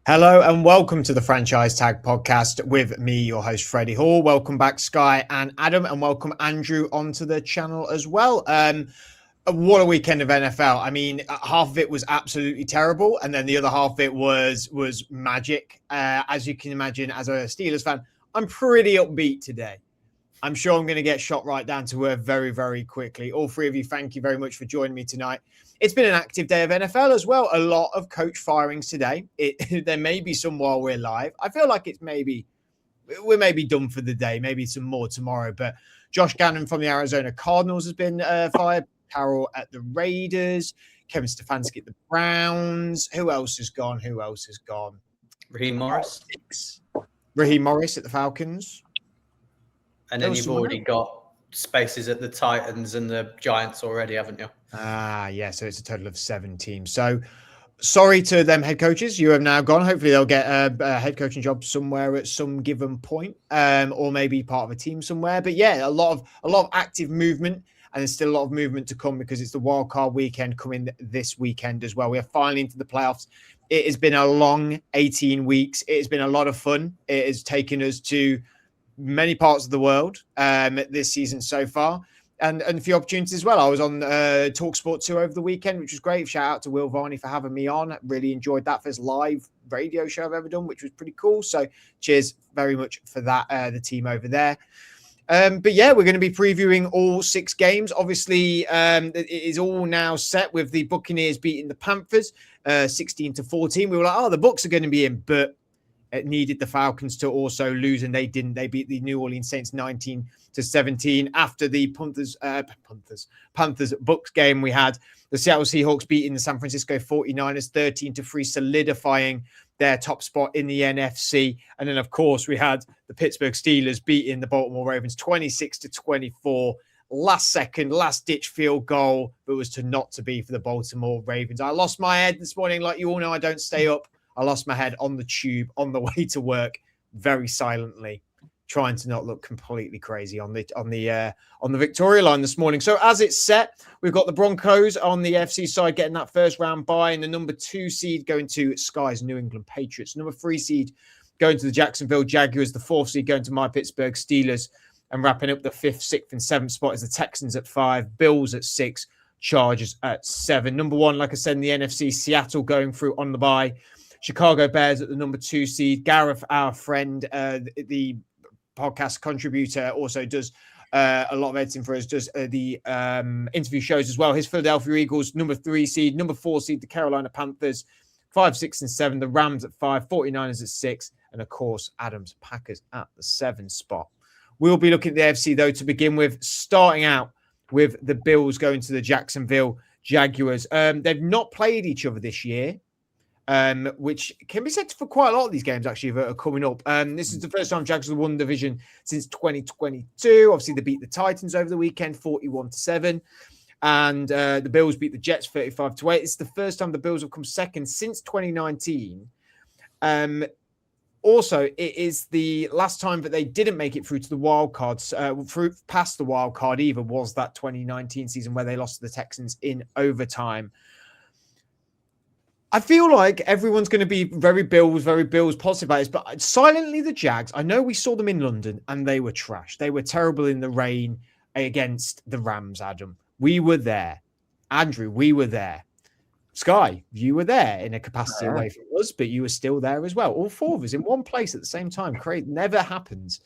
Hello and welcome to the Franchise Tag Podcast with me, your host, Freddie Hall. Welcome back, Sky and Adam, and welcome Andrew onto the channel as well. What a weekend of NFL. I mean, half of it was absolutely terrible, and then the other half of it was magic. As you can imagine, as a Steelers fan, I'm pretty upbeat today. I'm sure I'm going to get shot right down to earth very, very quickly. All three of you, thank you very much for joining me tonight. It's been an active day of NFL as well. A lot of coach firings today. There may be some while we're live. I feel like we're maybe done for the day. Maybe some more tomorrow. But Josh Gannon from the Arizona Cardinals has been fired. Carroll at the Raiders. Kevin Stefanski at the Browns. Who else has gone? Raheem Morris. Raheem Morris at the Falcons. And then you've already got spaces at the Titans and the Giants already, haven't you? Yeah. So it's a total of 7 teams. So sorry to them head coaches. You have now gone. Hopefully they'll get a head coaching job somewhere at some given point, or maybe part of a team somewhere. But yeah, a lot of active movement, and there's still a lot of movement to come because it's the wild card weekend coming this weekend as well. We are finally into the playoffs. It has been a long 18 weeks. It has been a lot of fun. It has taken us to many parts of the world this season so far, and a few opportunities as well. I was on TalkSport 2 over the weekend, which was great. Shout out to Will Varney for having me on. Really enjoyed that first live radio show I've ever done, which was pretty cool. So cheers very much for that, the team over there. But yeah, we're going to be previewing all 6 games. Obviously, it is all now set with the Buccaneers beating the Panthers 16-14. We were like, the Bucs are going to be in, but it needed the Falcons to also lose, and they didn't. They beat the New Orleans Saints 19-17. After the Panthers Bucs game, we had the Seattle Seahawks beating the San Francisco 49ers 13-3, solidifying their top spot in the NFC. And then, of course, we had the Pittsburgh Steelers beating the Baltimore Ravens 26-24. Last-ditch field goal, but was not to be for the Baltimore Ravens. I lost my head this morning. Like you all know, I don't stay up. I lost my head on the tube on the way to work, very silently, trying to not look completely crazy on the Victoria line this morning. So as it's set, we've got the Broncos on the FC side getting that first round bye, and the number 2 seed going to Sky's New England Patriots. Number 3 seed going to the Jacksonville Jaguars. The 4th seed going to my Pittsburgh Steelers, and wrapping up the 5th, 6th, and 7th spot is the Texans at 5, Bills at 6, Chargers at 7. Number 1, like I said, in the NFC, Seattle going through on the bye. Chicago Bears at the number 2 seed. Gareth, our friend, the podcast contributor, also does a lot of editing for us, does the interview shows as well. His Philadelphia Eagles, number 3 seed. Number 4 seed, the Carolina Panthers, 5, 6, and 7. The Rams at 5, 49ers at 6. And, of course, Adams Packers at the 7 spot. We'll be looking at the AFC, though, to begin with, starting out with the Bills going to the Jacksonville Jaguars. They've not played each other this year. Which can be said for quite a lot of these games, actually, that are coming up. This is the first time Jags have won the division since 2022. Obviously, they beat the Titans over the weekend, 41-7. And the Bills beat the Jets 35-8. It's the first time the Bills have come second since 2019. Also, it is the last time that they didn't make it through to the wild cards, past the wild card either, was that 2019 season where they lost to the Texans in overtime. I feel like everyone's going to be very Bills positive about this, but silently the Jags, I know we saw them in London and they were trash. They were terrible in the rain against the Rams, Adam. We were there. Andrew, we were there. Sky, you were there in a capacity away from us, but you were still there as well. All 4 of us in one place at the same time. Great. Never happens.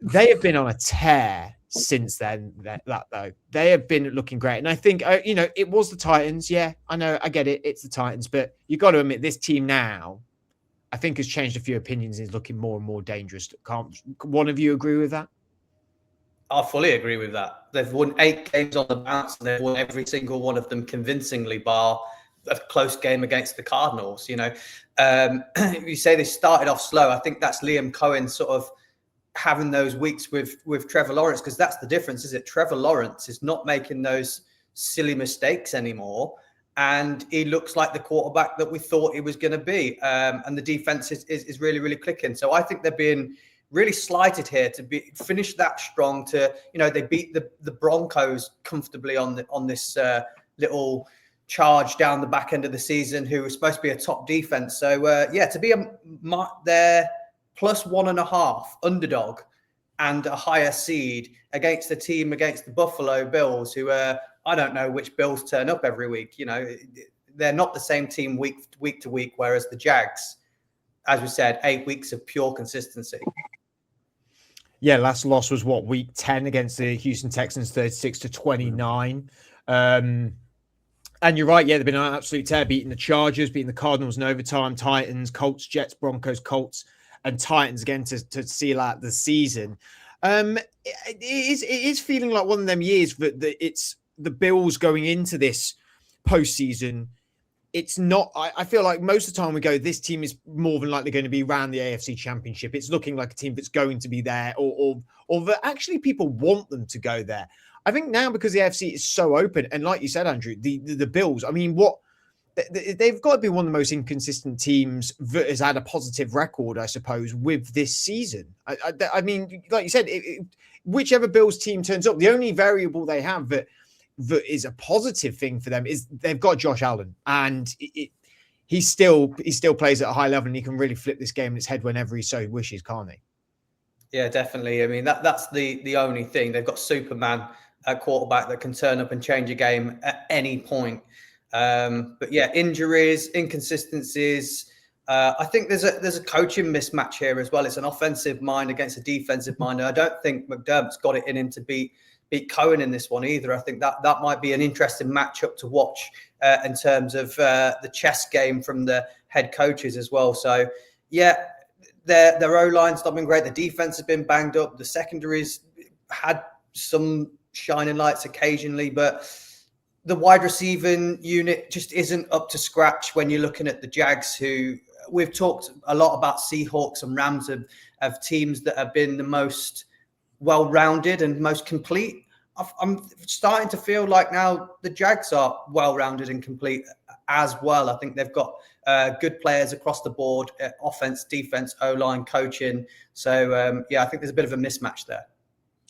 They have been on a tear since then, that though. They have been looking great. And I think, it was the Titans. Yeah, I know. I get it. It's the Titans. But you got to admit, this team now, I think, has changed a few opinions and is looking more and more dangerous. Can't one of you agree with that? I fully agree with that. They've won 8 games on the bounce, and they've won every single one of them convincingly, bar a close game against the Cardinals. You say they started off slow. I think that's Liam Cohen sort of having those weeks with Trevor Lawrence, because that's the difference, is it? Trevor Lawrence is not making those silly mistakes anymore, and he looks like the quarterback that we thought he was going to be. And the defense is really, really clicking. So I think they're being really slighted here to finish that strong. They beat the Broncos comfortably on this little charge down the back end of the season, who was supposed to be a top defense. So yeah, to be their +1.5 underdog and a higher seed against the team, against the Buffalo Bills, who I don't know which Bills turn up every week. You know, they're not the same team week to week, whereas the Jags, as we said, 8 weeks of pure consistency. Yeah, last loss was what, week 10 against the Houston Texans, 36-29. And you're right, yeah, they've been an absolute tear, beating the Chargers, beating the Cardinals in overtime, Titans, Colts, Jets, Broncos, Colts, and Titans again to seal out the season. It is feeling like one of them years that it's the Bills going into this postseason. It's not, I feel like most of the time we go, this team is more than likely going to be around the AFC Championship. It's looking like a team that's going to be there, or that actually people want them to go there. I think now, because the AFC is so open, and like you said, Andrew, the Bills, I mean, they've got to be one of the most inconsistent teams that has had a positive record, I suppose, with this season. I mean, like you said, whichever Bills team turns up, the only variable they have that is a positive thing for them is they've got Josh Allen, and he still plays at a high level, and he can really flip this game in its head whenever he so wishes, can't he? Yeah, definitely. I mean, that's the only thing. They've got Superman at quarterback that can turn up and change a game at any point. But yeah, injuries, inconsistencies. I think there's a coaching mismatch here as well. It's an offensive mind against a defensive mind, and I don't think McDermott's got it in him to beat Cohen in this one either. I think that might be an interesting matchup to watch in terms of the chess game from the head coaches as well. So yeah, their O-line's not been great. The defense has been banged up. The secondary's had some shining lights occasionally, but the wide receiving unit just isn't up to scratch when you're looking at the Jags, who we've talked a lot about. Seahawks and Rams of teams that have been the most well-rounded and most complete. I'm starting to feel like now the Jags are well-rounded and complete as well. I think they've got good players across the board, offense, defense, O-line, coaching. So yeah, I think there's a bit of a mismatch there.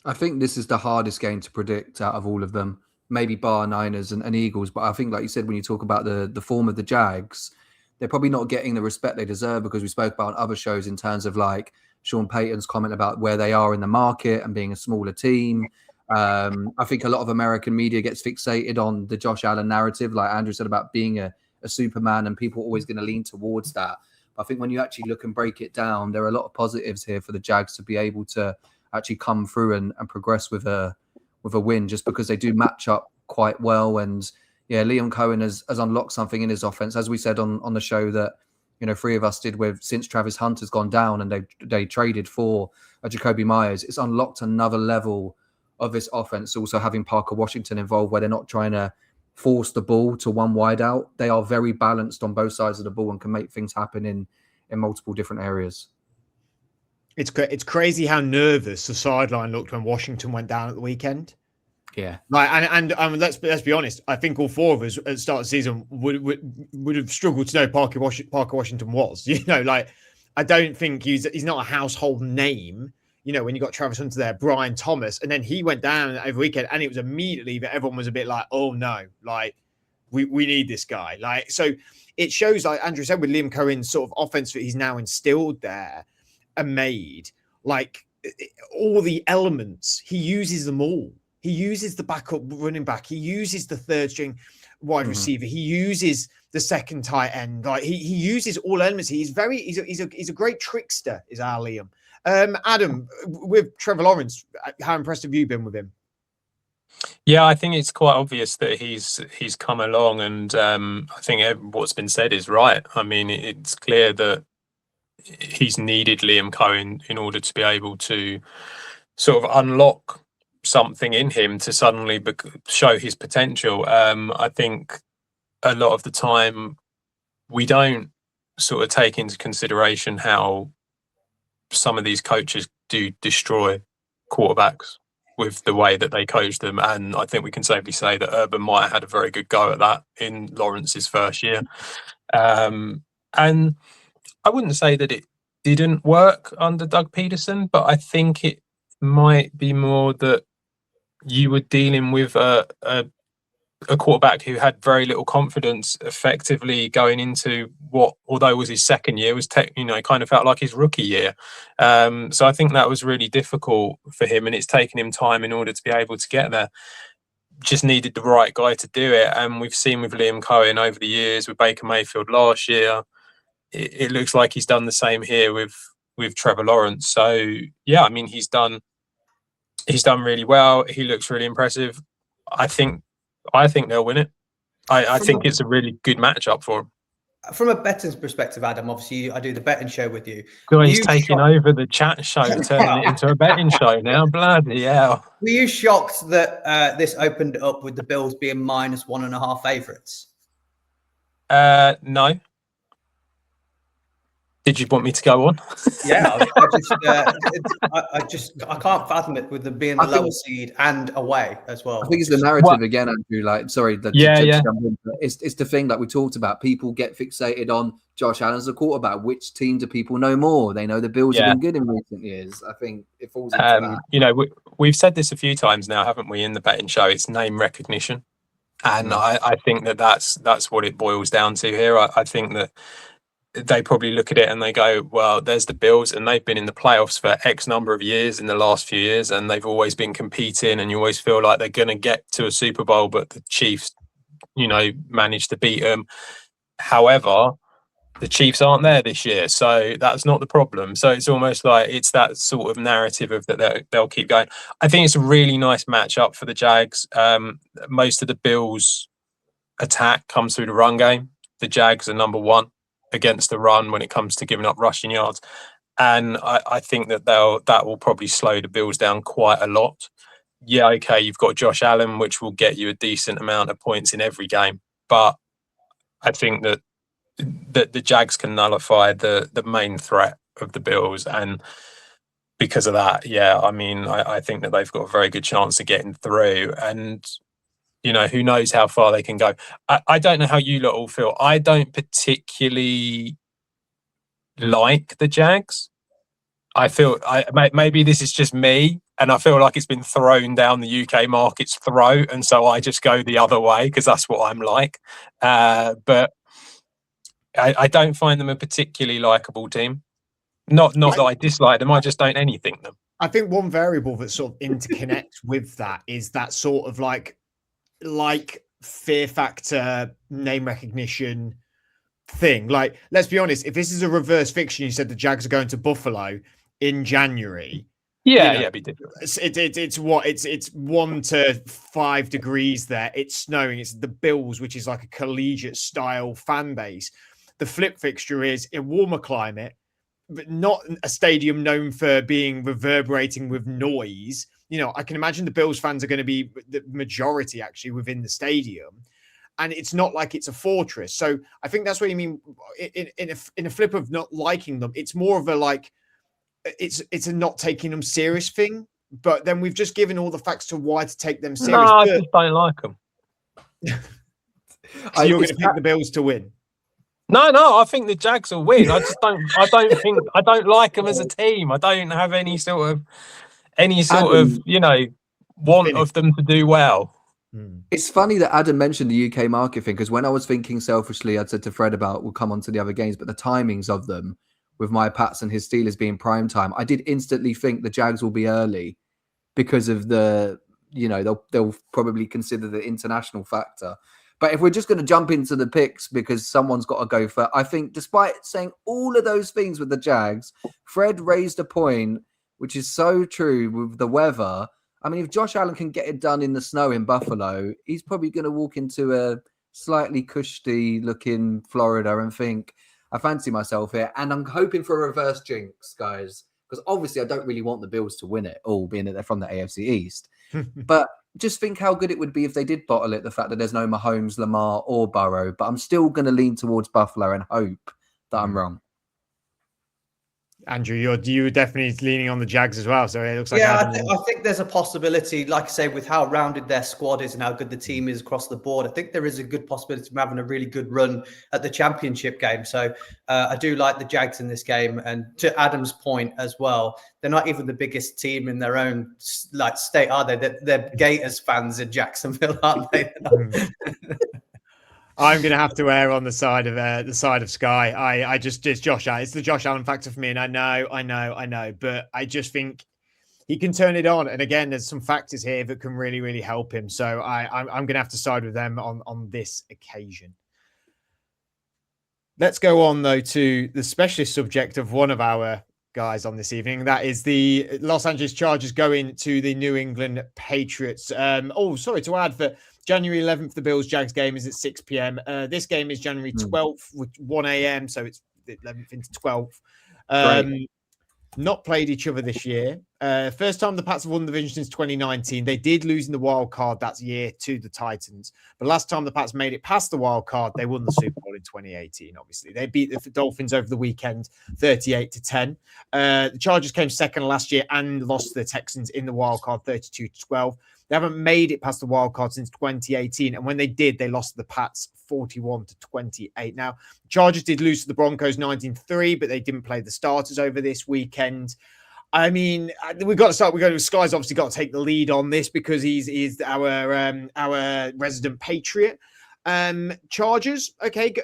I think this is the hardest game to predict out of all of them, maybe bar Niners and Eagles. But I think, like you said, when you talk about the form of the Jags, they're probably not getting the respect they deserve, because we spoke about on other shows in terms of like Sean Payton's comment about where they are in the market and being a smaller team. I think a lot of American media gets fixated on the Josh Allen narrative, like Andrew said, about being a Superman, and people are always going to lean towards that. But I think when you actually look and break it down, there are a lot of positives here for the Jags to be able to actually come through and progress with a win, just because they do match up quite well. And yeah, Liam Cohen has unlocked something in his offense, as we said on the show that, you know, 3 of us did with, since Travis Hunter's gone down and they traded for Jacoby Myers. It's unlocked another level of this offense. Also having Parker Washington involved, where they're not trying to force the ball to one wide out. They are very balanced on both sides of the ball and can make things happen in multiple different areas. It's crazy how nervous the sideline looked when Washington went down at the weekend. Yeah, like, and let's be honest. I think all 4 of us at the start of the season would have struggled to know Parker Washington was. You know, like, I don't think he's not a household name. You know, when you got Travis Hunter there, Brian Thomas, and then he went down over the weekend, and it was immediately that everyone was a bit like, oh no, like we need this guy. Like, so it shows, like Andrew said, with Liam Cohen's sort of offense that he's now instilled there and made, like, all the elements, he uses them all. He uses the backup running back. He uses the third string wide receiver. He uses the second tight end. Like, he uses all elements. He's a great trickster, is our Liam. Adam, with Trevor Lawrence, how impressed have you been with him? Yeah, I think it's quite obvious that he's come along, and I think what's been said is right. I mean, it's clear that he's needed Liam Cohen in order to be able to sort of unlock something in him to suddenly show his potential. I think a lot of the time we don't sort of take into consideration how some of these coaches do destroy quarterbacks with the way that they coach them. And I think we can safely say that Urban might have had a very good go at that in Lawrence's first year. And I wouldn't say that it didn't work under Doug Peterson, but I think it might be more that you were dealing with a a quarterback who had very little confidence effectively going into what, although it was his second year, was kind of felt like his rookie year. So I think that was really difficult for him, and it's taken him time in order to be able to get there. Just needed the right guy to do it, and we've seen with Liam Cohen over the years, with Baker Mayfield last year, it looks like he's done the same here with Trevor Lawrence. So yeah, I mean, he's done really well. He looks really impressive. I think they'll win it. I think it's a really good matchup for them. From a betting perspective, Adam, obviously I do the betting show with you. He's taking over the chat show, turning it into a betting show now. Bloody hell. Were you shocked that this opened up with the Bills being -1.5 favourites? No. Did you want me to go on? Yeah, I can't fathom it with them being the lower seed and away as well. I think it's the narrative again, Andrew. Like, sorry, it's the thing that we talked about. People get fixated on Josh Allen as a quarterback. Which team do people know more? They know the Bills have been good in recent years. I think it falls into that. You know, we've said this a few times now, haven't we? In the betting show, it's name recognition, and I think that's what it boils down to here. I think that they probably look at it and they go, well, there's the Bills, and they've been in the playoffs for X number of years in the last few years, and they've always been competing, and you always feel like they're going to get to a Super Bowl, but the Chiefs, managed to beat them. However, the Chiefs aren't there this year, so that's not the problem. So it's almost like it's that sort of narrative of that they'll keep going. I think it's a really nice matchup for the Jags. Most of the Bills' attack comes through the run game. The Jags are number one against the run when it comes to giving up rushing yards, and I think that will probably slow the Bills down quite a lot. Yeah, okay, you've got Josh Allen, which will get you a decent amount of points in every game, but I think that the Jags can nullify the main threat of the Bills, and because of that, yeah, I mean, I think that they've got a very good chance of getting through, and who knows how far they can go. I don't know how you lot all feel. I don't particularly like the Jags. I feel maybe this is just me, and I feel like it's been thrown down the UK market's throat, and so I just go the other way because that's what I'm like. But I don't find them a particularly likable team. Not that I dislike them, I just don't anything them. I think one variable that sort of interconnects with that is that sort of like fear factor, name recognition thing. Like, let's be honest, if this is a reverse fiction, you said the Jags are going to Buffalo in January. It'd be different. It's 1 to 5 degrees there. It's snowing. It's the Bills, which is like a collegiate style fan base. The flip fixture is in warmer climate, but not a stadium known for being reverberating with noise. I can imagine the Bills fans are going to be the majority actually within the stadium, and it's not like it's a fortress. So I think that's what you mean in a flip of not liking them. It's more of a like, it's a not taking them serious thing. But then we've just given all the facts to why to take them serious. No, I just don't like them. So you're going to pick the Bills to win? No, I think the Jags will win. I just don't. I don't like them as a team. I don't have any sort of want of them to do well. It's funny that Adam mentioned the UK market thing, because when I was thinking selfishly, I'd said to Fred about we'll come on to the other games, but the timings of them with my Pats and his Steelers being prime time, I did instantly think the Jags will be early because of the, they'll probably consider the international factor. But if we're just going to jump into the picks because someone's got to go for, I think despite saying all of those things with the Jags, Fred raised a point which is so true with the weather. I mean, if Josh Allen can get it done in the snow in Buffalo, he's probably going to walk into a slightly cushy looking Florida and think, I fancy myself here. And I'm hoping for a reverse jinx, guys, because obviously I don't really want the Bills to win it, all being that they're from the AFC East. But just think how good it would be if they did bottle it, the fact that there's no Mahomes, Lamar, or Burrow. But I'm still going to lean towards Buffalo and hope that I'm wrong. Andrew, you're definitely leaning on the Jags as well. So it looks like I think there's a possibility, like I say, with how rounded their squad is and how good the team is across the board. I think there is a good possibility of having a really good run at the championship game. So I do like the Jags in this game. And to Adam's point as well, they're not even the biggest team in their own state, are they? They're Gators fans in Jacksonville, aren't they? I'm going to have to err on the side of Sky. It's Josh Allen. It's the Josh Allen factor for me. And I know. But I just think he can turn it on. And again, there's some factors here that can really, really help him. So I'm going to have to side with them on this occasion. Let's go on, though, to the specialist subject of one of our guys on this evening. That is the Los Angeles Chargers going to the New England Patriots. Sorry to add that January 11th, the Bills-Jags game is at 6 p.m. This game is January 12th, with 1 a.m., so it's the 11th into 12th. Not played each other this year. First time the Pats have won the division since 2019. They did lose in the wild card that year to the Titans. But last time the Pats made it past the wild card, they won the Super Bowl in 2018, obviously. They beat the Dolphins over the weekend, 38-10. The Chargers came second last year and lost to the Texans in the wild card, 32-12. They haven't made it past the wild card since 2018. And when they did, they lost to the Pats 41-28. Now, Chargers did lose to the Broncos 19-3, but they didn't play the starters over this weekend. I mean, we've got to start. Sky's obviously got to take the lead on this because he's our resident Patriot. Chargers, okay,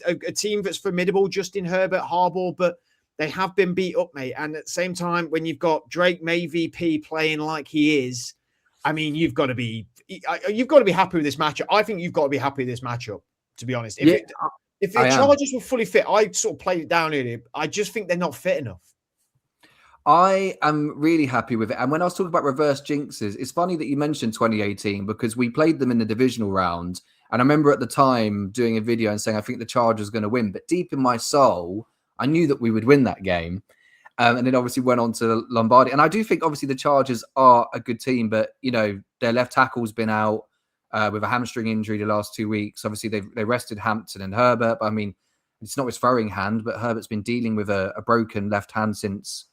a team that's formidable, Justin Herbert, Harbaugh, but they have been beat up, mate. And at the same time, when you've got Drake May VP playing like he is, I mean, you've got to be happy with this matchup. I think you've got to be happy with this matchup, to be honest. If the Chargers were fully fit, I sort of played it down earlier. I just think they're not fit enough. I am really happy with it. And when I was talking about reverse jinxes, it's funny that you mentioned 2018 because we played them in the divisional round. And I remember at the time doing a video and saying, I think the Chargers are going to win. But deep in my soul, I knew that we would win that game. And then obviously went on to Lombardi. And I do think obviously the Chargers are a good team, but, you know, their left tackle's been out with a hamstring injury the last 2 weeks. Obviously, they rested Hampton and Herbert. But I mean, it's not his throwing hand, but Herbert's been dealing with a broken left hand since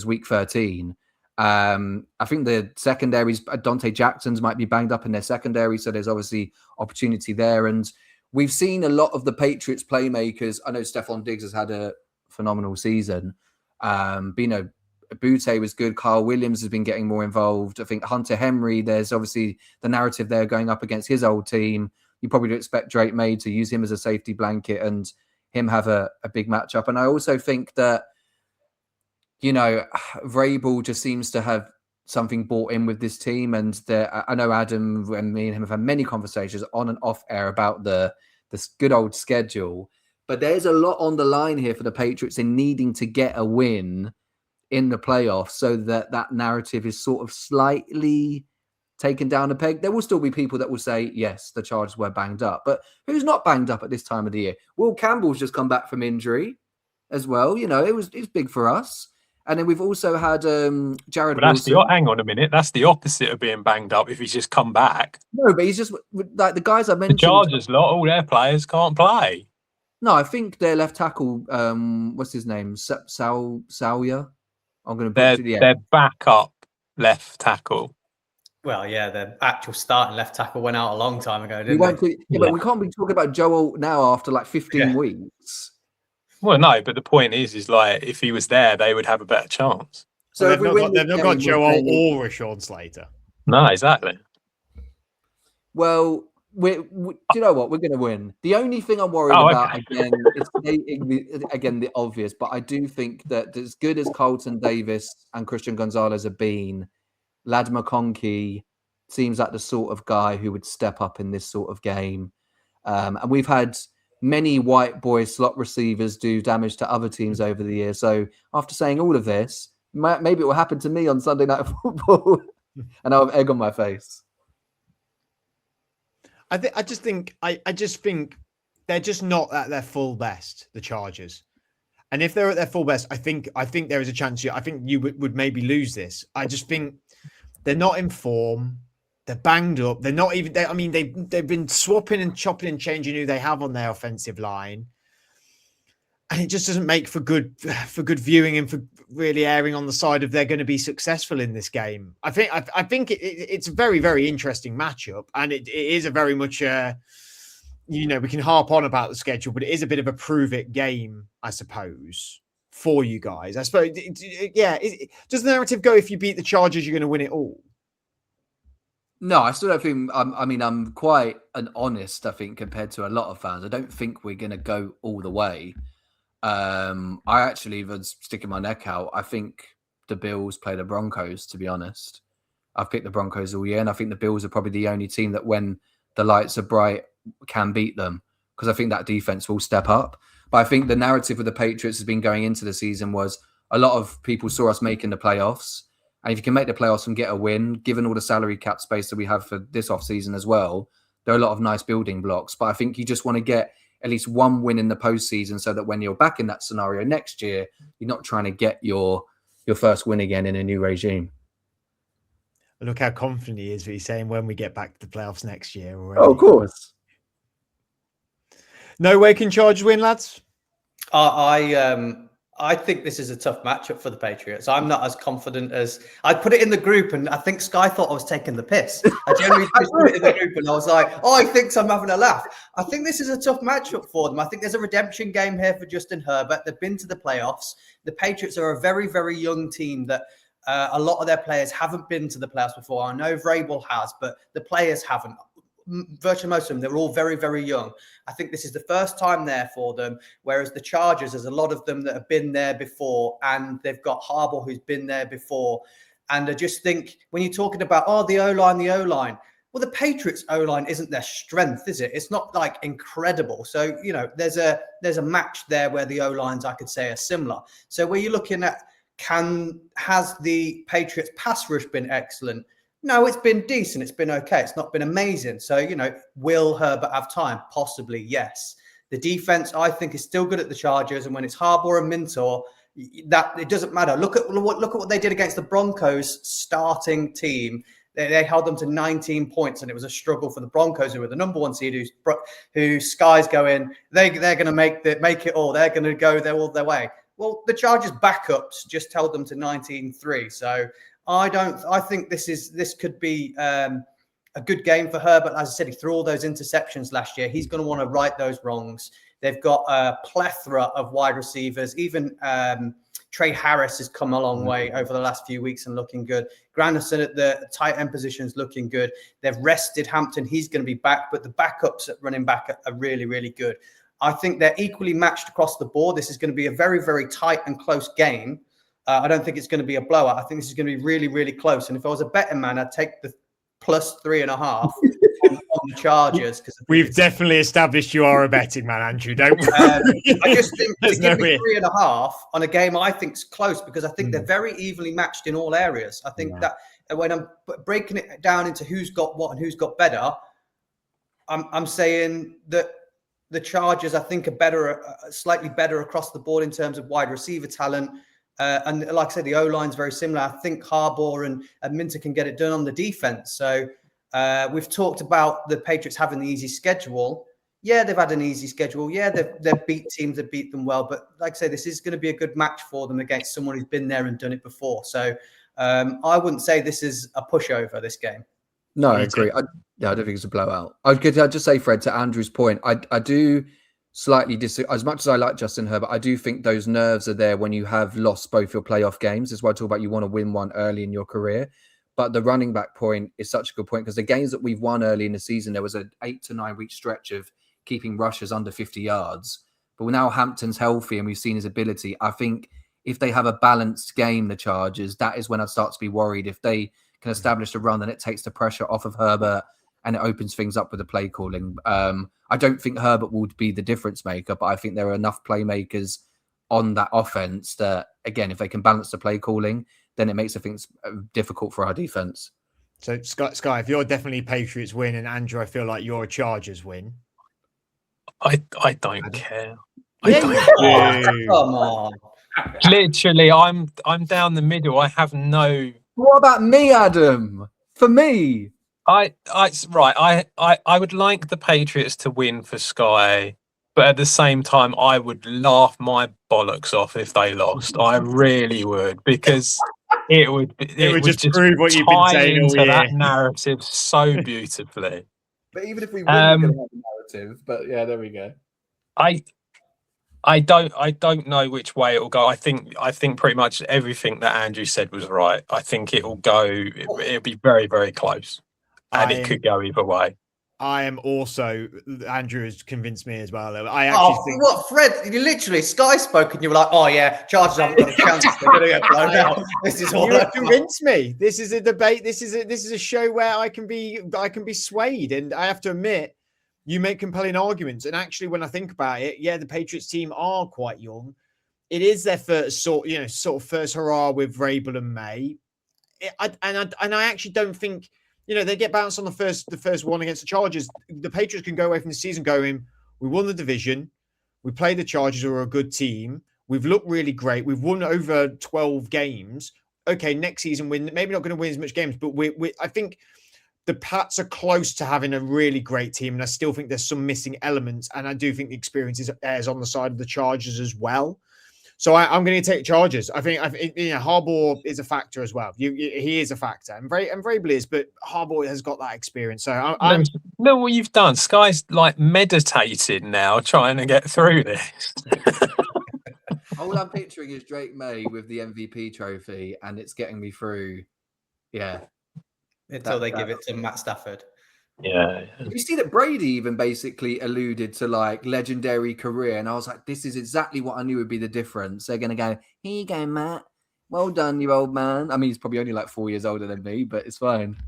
week 13. I think the secondaries, Dante Jackson's might be banged up in their secondary. So there's obviously opportunity there. And we've seen a lot of the Patriots playmakers. I know Stephon Diggs has had a phenomenal season. Bino Butte was good. Kyle Williams has been getting more involved. I think Hunter Henry, there's obviously the narrative there going up against his old team. You probably do expect Drake May to use him as a safety blanket and him have a big matchup. And I also think that, you know, Vrabel just seems to have something bought in with this team. And I know Adam and me and him have had many conversations on and off air about this good old schedule. But there's a lot on the line here for the Patriots in needing to get a win in the playoffs so that narrative is sort of slightly taken down a peg. There will still be people that will say, yes, the Chargers were banged up. But who's not banged up at this time of the year? Will Campbell's just come back from injury as well. You know, it's big for us. And then we've also had Jared Wilson. Hang on a minute. That's the opposite of being banged up if he's just come back. No, but he's just like the guys I mentioned. The Chargers all their players can't play. No, I think their left tackle, what's his name? Salya. I'm going to put their backup left tackle. Well, yeah, the actual starting left tackle went out a long time ago, didn't But we can't be talking about Joel now after like 15 weeks. Well, no, but the point is like if he was there, they would have a better chance. So they've not got Joel or Rashawn Slater. No, exactly. Well, do you know what? We're going to win. The only thing I'm worried about, again, is the obvious, but I do think that as good as Colton Davis and Christian Gonzalez have been, Lad McConkey seems like the sort of guy who would step up in this sort of game. And we've had many white boy slot receivers do damage to other teams over the years. So after saying all of this, maybe it will happen to me on Sunday Night Football and I'll have egg on my face. I just think they're just not at their full best, the Chargers. And if they're at their full best, I think there is a chance. I think you would maybe lose this. I just think they're not in form. They're banged up. They're not even. They've been swapping and chopping and changing who they have on their offensive line. and it just doesn't make for good viewing and for really erring on the side of they're going to be successful in this game. I think it's a very, very interesting matchup, and it is a very much we can harp on about the schedule, but it is a bit of a prove it game, I suppose, for you guys. I suppose, does the narrative go if you beat the Chargers, you're going to win it all? No, I still don't think. I'm quite honest. I think compared to a lot of fans, I don't think we're going to go all the way. I actually was sticking my neck out. I think the Bills play the Broncos. To be honest, I've picked the Broncos all year, and I think the Bills are probably the only team that, when the lights are bright, can beat them, because I think that defense will step up. But I think the narrative of the Patriots has been going into the season was a lot of people saw us making the playoffs. And if you can make the playoffs and get a win, given all the salary cap space that we have for this offseason as well, there are a lot of nice building blocks. But I think you just want to get at least one win in the postseason so that when you're back in that scenario next year, you're not trying to get your first win again in a new regime. Look how confident he is. He's saying when we get back to the playoffs next year already. Oh, of course. No way can Chargers win, lads? I think this is a tough matchup for the Patriots. I'm not as confident as I put it in the group, and I think Sky thought I was taking the piss. I generally put it in the group, and I was like, "Oh, he thinks I'm having a laugh." I think this is a tough matchup for them. I think there's a redemption game here for Justin Herbert. They've been to the playoffs. The Patriots are a very, very young team that a lot of their players haven't been to the playoffs before. I know Vrabel has, but the players haven't. Virtually most of them, they're all very, very young. I think this is the first time there for them, whereas the Chargers, there's a lot of them that have been there before, and they've got Harbaugh who's been there before. And I just think when you're talking about, the O-line, well, the Patriots O-line isn't their strength, is it? It's not like incredible. So, there's a match there where the O-lines, I could say, are similar. So where you're looking at, has the Patriots pass rush been excellent? No, it's been decent. It's been okay. It's not been amazing. So, will Herbert have time? Possibly, yes. The defense, I think, is still good at the Chargers. And when it's Harbaugh and Minter, that it doesn't matter. Look at what they did against the Broncos starting team. They held them to 19 points, and it was a struggle for the Broncos, who were the number one seed, who Sky's going, they're going to make it all. They're going to go all their way. Well, the Chargers backups just held them to 19-3. So I think this could be a good game for Herbert. As I said, he threw all those interceptions last year. He's going to want to right those wrongs. They've got a plethora of wide receivers. Even Trey Harris has come a long way over the last few weeks and looking good. Granderson at the tight end position is looking good. They've rested Hampton. He's going to be back, but the backups at running back are really, really good. I think they're equally matched across the board. This is going to be a very, very tight and close game. I don't think it's going to be a blowout. I think this is going to be really, really close. And if I was a betting man, I'd take the +3.5 on the Chargers. We've definitely established you are a betting man, Andrew. Don't I just think to give me 3.5 on a game I think is close, because I think they're very evenly matched in all areas. I think that when I'm breaking it down into who's got what and who's got better, I'm saying that the Chargers, I think, are better, slightly better across the board in terms of wide receiver talent. And like I said, the O-line's very similar. I think Harbaugh and Minter can get it done on the defense. So we've talked about the Patriots having the easy schedule. Yeah, they've had an easy schedule. Yeah, they've beat teams that beat them well. But like I say, this is going to be a good match for them against someone who's been there and done it before. So I wouldn't say this is a pushover, this game. No, I agree. I don't think it's a blowout. I'd just say, Fred, to Andrew's point, I do slightly disagree. As much as I like Justin Herbert, I do think those nerves are there when you have lost both your playoff games. That's why I talk about you want to win one early in your career. But the running back point is such a good point, because the games that we've won early in the season, there was an 8 to 9 week stretch of keeping rushers under 50 yards. But now Hampton's healthy and we've seen his ability. I think if they have a balanced game, the Chargers, that is when I start to be worried. If they can establish a run, then it takes the pressure off of Herbert and it opens things up with the play calling. I don't think Herbert will be the difference maker, but I think there are enough playmakers on that offense that, again, if they can balance the play calling, then it makes things difficult for our defense. So, Sky, if you're definitely Patriots win, and Andrew, I feel like you're a Chargers win. I don't care. Come on. Literally, I'm down the middle. I have no. What about me, Adam? For me, I would like the Patriots to win for Sky, But at the same time, I would laugh my bollocks off if they lost. I really would, because it would just prove what you've been tie saying all into year. that narrative so beautifully. But even if we win, we're going Um, to have a narrative. But yeah, there we go. I don't know which way it will go. I think pretty much everything that Andrew said was right. I think it will go. It'll be very, very close, and it could go either way. I am also. Andrew has convinced me as well. I actually think. What, Fred? You literally Sky spoke, and you were like, "Oh yeah, Chargers haven't got a chance. They're going to get blown out." This is all. You have convinced me. This is a debate. This is a show where I can be swayed, and I have to admit, you make compelling arguments. And actually, when I think about it, yeah, the Patriots team are quite young. It is their first sort of first hurrah with Vrabel and May. And I actually don't think. They get bounced on the first one against the Chargers. The Patriots can go away from the season going, we won the division. We played the Chargers, who are a good team. We've looked really great. We've won over 12 games. Okay, next season, we're maybe not going to win as much games, but I think the Pats are close to having a really great team, and I still think there's some missing elements, and I do think the experience is on the side of the Chargers as well. So I'm going to take Chargers. I think Harbaugh is a factor as well. He is a factor, and Vrabel is, but Harbaugh has got that experience. So Look what you've done. Sky's like meditated now, trying to get through this. All I'm picturing is Drake May with the MVP trophy, and it's getting me through. Yeah, until they give it to Matt Stafford. Yeah. You see that Brady even basically alluded to like legendary career, and I was like, this is exactly what I knew would be the difference. They're going to go, here you go, Matt. Well done, you old man. I mean, he's probably only like 4 years older than me, but it's fine.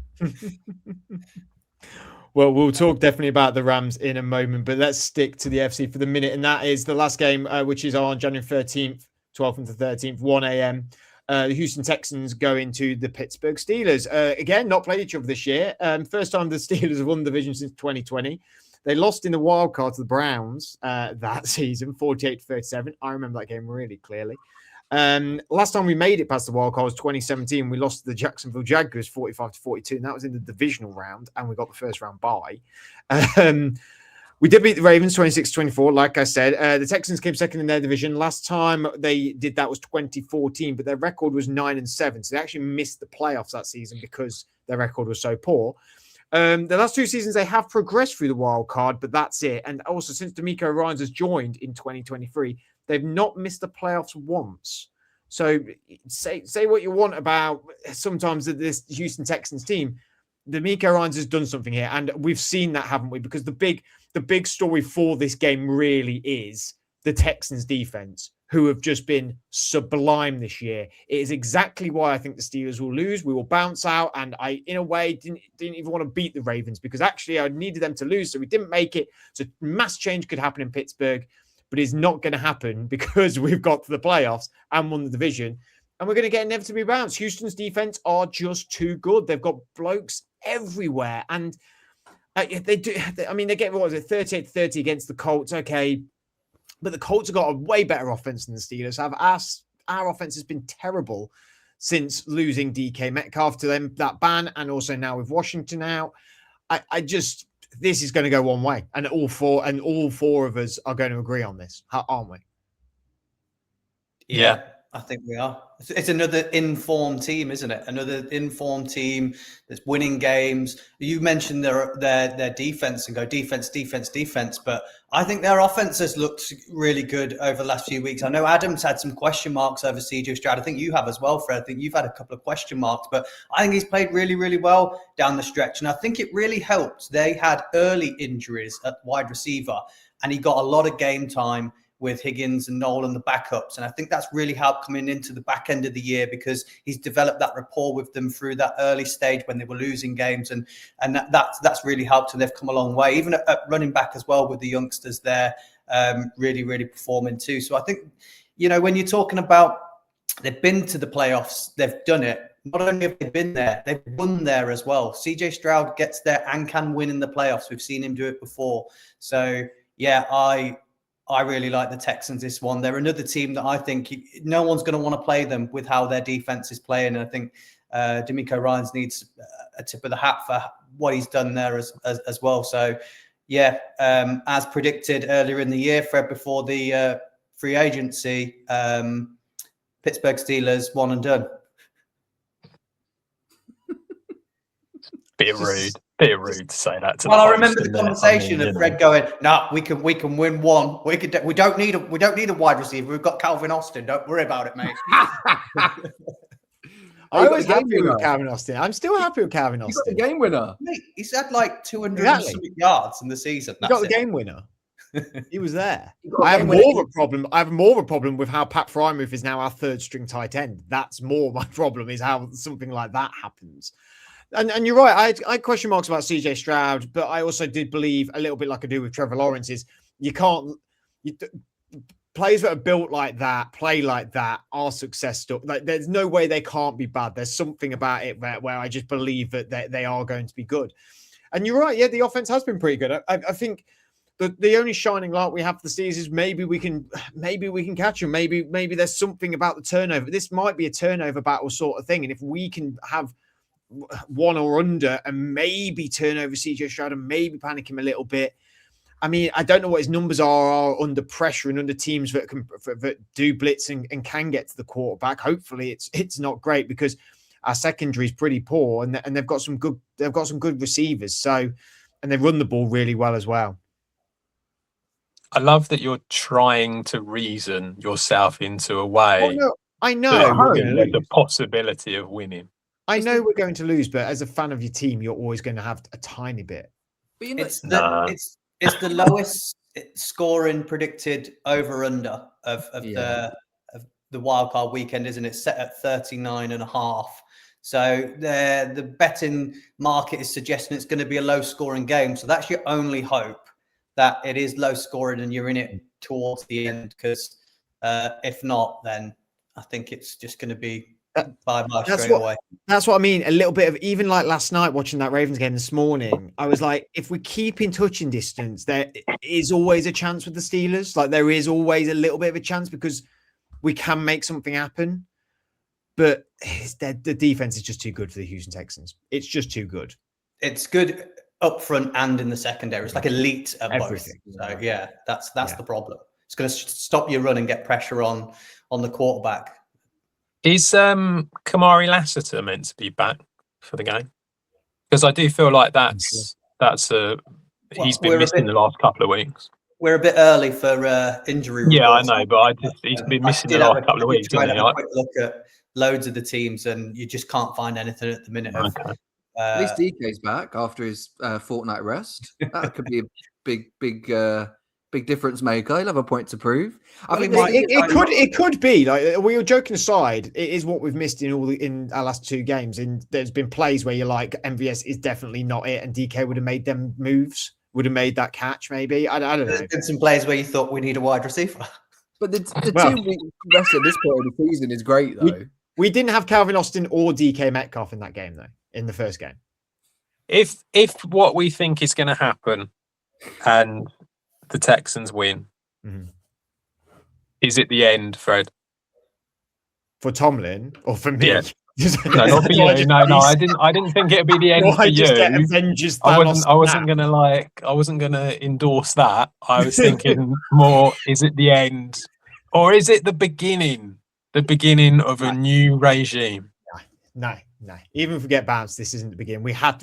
Well, we'll talk definitely about the Rams in a moment, but let's stick to the FC for the minute. And that is the last game, which is on January 13th, 12th and the 13th, 1 a.m. The Houston Texans go into the Pittsburgh Steelers. Again, not played each other this year. First time the Steelers have won the division since 2020. They lost in the wild card to the Browns that season, 48-37. I remember that game really clearly. Last time we made it past the wild card was 2017. We lost to the Jacksonville Jaguars 45-42, and that was in the divisional round, and we got the first round bye. We did beat the Ravens 26-24, like I said. The Texans came second in their division. Last time they did that was 2014, but their record was 9-7. So they actually missed the playoffs that season because their record was so poor. The last two seasons, they have progressed through the wild card, but that's it. And also, since D'Amico Ryans has joined in 2023, they've not missed the playoffs once. So say what you want about sometimes this Houston Texans team. D'Amico Ryans has done something here, and we've seen that, haven't we? Because the big story for this game really is the Texans defense, who have just been sublime this year. It is exactly why I think the Steelers will lose. We will bounce out, and I, in a way, didn't even want to beat the Ravens because actually I needed them to lose, so we didn't make it. So mass change could happen in Pittsburgh, but it's not going to happen because we've got to the playoffs and won the division, and we're going to get inevitably bounced. Houston's defense are just too good. They've got blokes everywhere, and they do. I mean, they get, what was it, 38-30 against the Colts. Okay, but the Colts have got a way better offense than the Steelers have. Our offense has been terrible since losing DK Metcalf to them, that ban, and also now with Washington out. This is going to go one way, and all four of us are going to agree on this, aren't we? Yeah. I think we are. It's another informed team, isn't it? Another informed team that's winning games. You mentioned their defense and go defense, but I think their offense has looked really good over the last few weeks. I know Adam's had some question marks over CJ Stroud. I think you have as well, Fred. I think you've had a couple of question marks, but I think he's played really, really well down the stretch. And I think it really helped. They had early injuries at wide receiver, and he got a lot of game time with Higgins and Noel and the backups. And I think that's really helped coming into the back end of the year because he's developed that rapport with them through that early stage when they were losing games. And that's really helped, and they've come a long way. Even at running back as well with the youngsters there, really, really performing too. So I think, when you're talking about they've been to the playoffs, they've done it. Not only have they been there, they've won there as well. CJ Stroud gets there and can win in the playoffs. We've seen him do it before. So, yeah, I really like the Texans this one. They're another team that I think no one's going to want to play them with how their defense is playing. And I think D'Amico Ryans needs a tip of the hat for what he's done there as well. So, Yeah, as predicted earlier in the year, Fred, before the free agency, Pittsburgh Steelers one and done. Bit rude to say that to Well, the I host, remember the isn't it? conversation you of know. Fred going, "No, we can win one. We don't need a wide receiver. We've got Calvin Austin. Don't worry about it, mate." I was happy with winner. Calvin Austin. I'm still happy with Calvin You got Austin. the game winner. Mate, he's had like 200 Exactly. yards in the season. He That's got the it. game winner. He was there. You got I a have game more winner. of a problem. I have more of a problem with how Pat Frymouth is now our third string tight end. That's more my problem, is how something like that happens. And you're right. I had question marks about CJ Stroud, but I also did believe, a little bit like I do with Trevor Lawrence, is players that are built like that, play like that, are successful. Like, there's no way they can't be bad. There's something about it where I just believe that they are going to be good. And you're right. Yeah, the offense has been pretty good. I think the only shining light we have for the Steelers is maybe we can catch them. Maybe there's something about the turnover. This might be a turnover battle sort of thing. And if we can have one or under and maybe turn over CJ Stroud and maybe panic him a little bit. I mean, I don't know what his numbers are under pressure and under teams that do blitz and can get to the quarterback. Hopefully it's not great, because our secondary is pretty poor, and they've got some good receivers. So, and they run the ball really well as well. I love that you're trying to reason yourself into a way. Oh, no, I know there's a possibility of winning. I know we're going to lose, but as a fan of your team, you're always going to have a tiny bit. But you know, It's the lowest scoring predicted over under of the wildcard weekend, isn't it? Set at 39.5. So the betting market is suggesting it's going to be a low scoring game. So that's your only hope, that it is low scoring and you're in it towards the end. Because if not, then I think it's just going to be bye straight away. That's what I mean. A little bit of, even like last night watching that Ravens game this morning, I was like, if we keep in touching distance, there is always a chance with the Steelers. Like, there is always a little bit of a chance, because we can make something happen. But the defense is just too good for the Houston Texans. It's just too good. It's good up front and in the secondary. It's like elite at everything. Both. So yeah, that's the problem. It's going to stop your run and get pressure on the quarterback. Is Kamari Lassiter meant to be back for the game? Because I do feel like he's been missing the last couple of weeks. We're a bit early for injury reports. Yeah, I know, but he's been missing the last couple of weeks. Trying to have a quick look at loads of the teams, and you just can't find anything at the minute. Okay. At least DK's back after his fortnight rest. That could be a big difference maker. He'll have a point to prove. I think it could be, like, we were joking aside, it is what we've missed in our last two games. And there's been plays where you're like, MVS is definitely not it, and DK would have made them moves, would have made that catch. Maybe I don't know. There's been some plays where you thought we need a wide receiver, but the 2 week rest at this point of the season is great though. We didn't have Calvin Austin or DK Metcalf in that game though. In the first game, if what we think is going to happen, and the Texans win, is it the end, Fred? For Tomlin or for me? Yeah. No, not for you. No, I didn't think it'd be the end for you. I wasn't gonna endorse that. I was thinking more, is it the end, or is it the beginning of a new regime? No. Even if we get bounced, this isn't the beginning. We had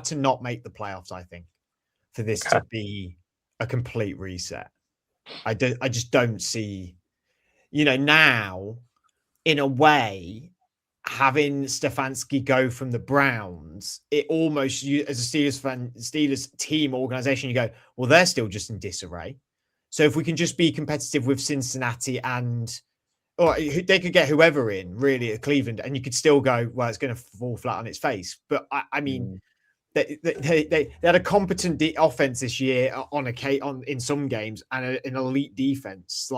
to not make the playoffs, I think, for this to be a complete reset. I just don't see, now, in a way, having Stefanski go from the Browns, it almost, as a Steelers team organization, you go, well, they're still just in disarray. So if we can just be competitive with Cincinnati or they could get whoever in really at Cleveland, and you could still go, well, it's going to fall flat on its face. But I mean, they had a competent offense this year in some games, and an elite defense,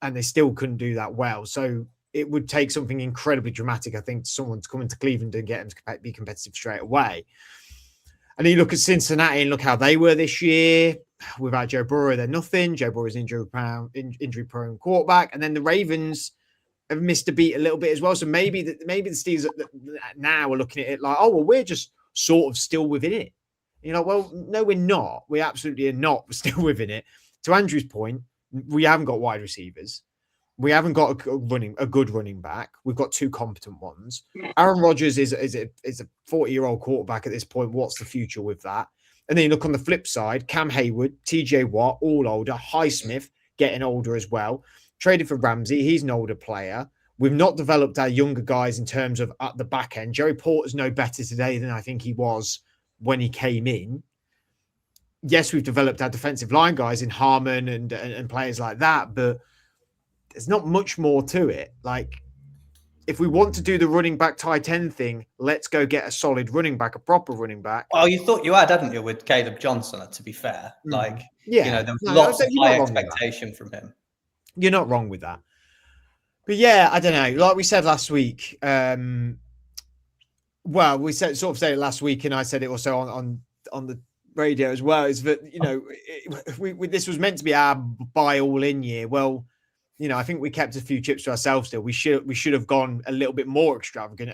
and they still couldn't do that well. So it would take something incredibly dramatic, I think, someone to come into Cleveland and get them to be competitive straight away. And then you look at Cincinnati and look how they were this year. Without Joe Burrow, they're nothing. Joe Burrow's injury-prone quarterback. And then the Ravens have missed a beat a little bit as well. So maybe the Steelers now are looking at it like, oh, well, we're just sort of still within it. You're like, well, no, we're not. We absolutely are not. We're still within it. To Andrew's point, we haven't got wide receivers. We haven't got a good running back. We've got 2 competent ones. Aaron Rodgers is a 40-year-old quarterback at this point. What's the future with that? And then you look on the flip side, Cam Hayward, TJ Watt, all older. Highsmith getting older as well. Traded for Ramsey. He's an older player. We've not developed our younger guys in terms of at the back end. Joey Porter's no better today than I think he was when he came in. Yes, we've developed our defensive line guys in Harmon and players like that, but there's not much more to it. Like, if we want to do the running back tight end thing, let's go get a solid running back, a proper running back. Well, you thought you had, hadn't you, with Caleb Johnson, to be fair? Like, there was lots of high expectation from him. You're not wrong with that. But yeah, I don't know. Like we said last week, we said it last week, and I said it also on the radio as well, is that, this was meant to be our buy all in year. Well, I think we kept a few chips to ourselves still. We should have gone a little bit more extravagant.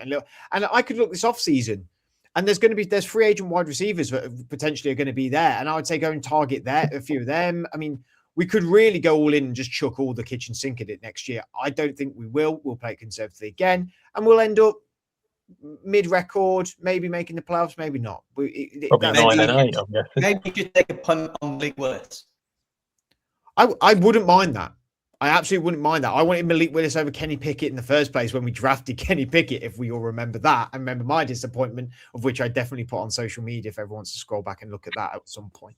And I could look this off season, and there's free agent wide receivers that potentially are going to be there. And I would say go and target a few of them. I mean, we could really go all in and just chuck all the kitchen sink at it next year. I don't think we will. We'll play it conservatively again, and we'll end up mid-record, maybe making the playoffs, maybe not. Probably 9-8. Maybe you could take a punt on Malik Willis. I wouldn't mind that. I absolutely wouldn't mind that. I wanted Malik Willis over Kenny Pickett in the first place when we drafted Kenny Pickett, if we all remember that. I remember my disappointment, of which I definitely put on social media if everyone wants to scroll back and look at that at some point.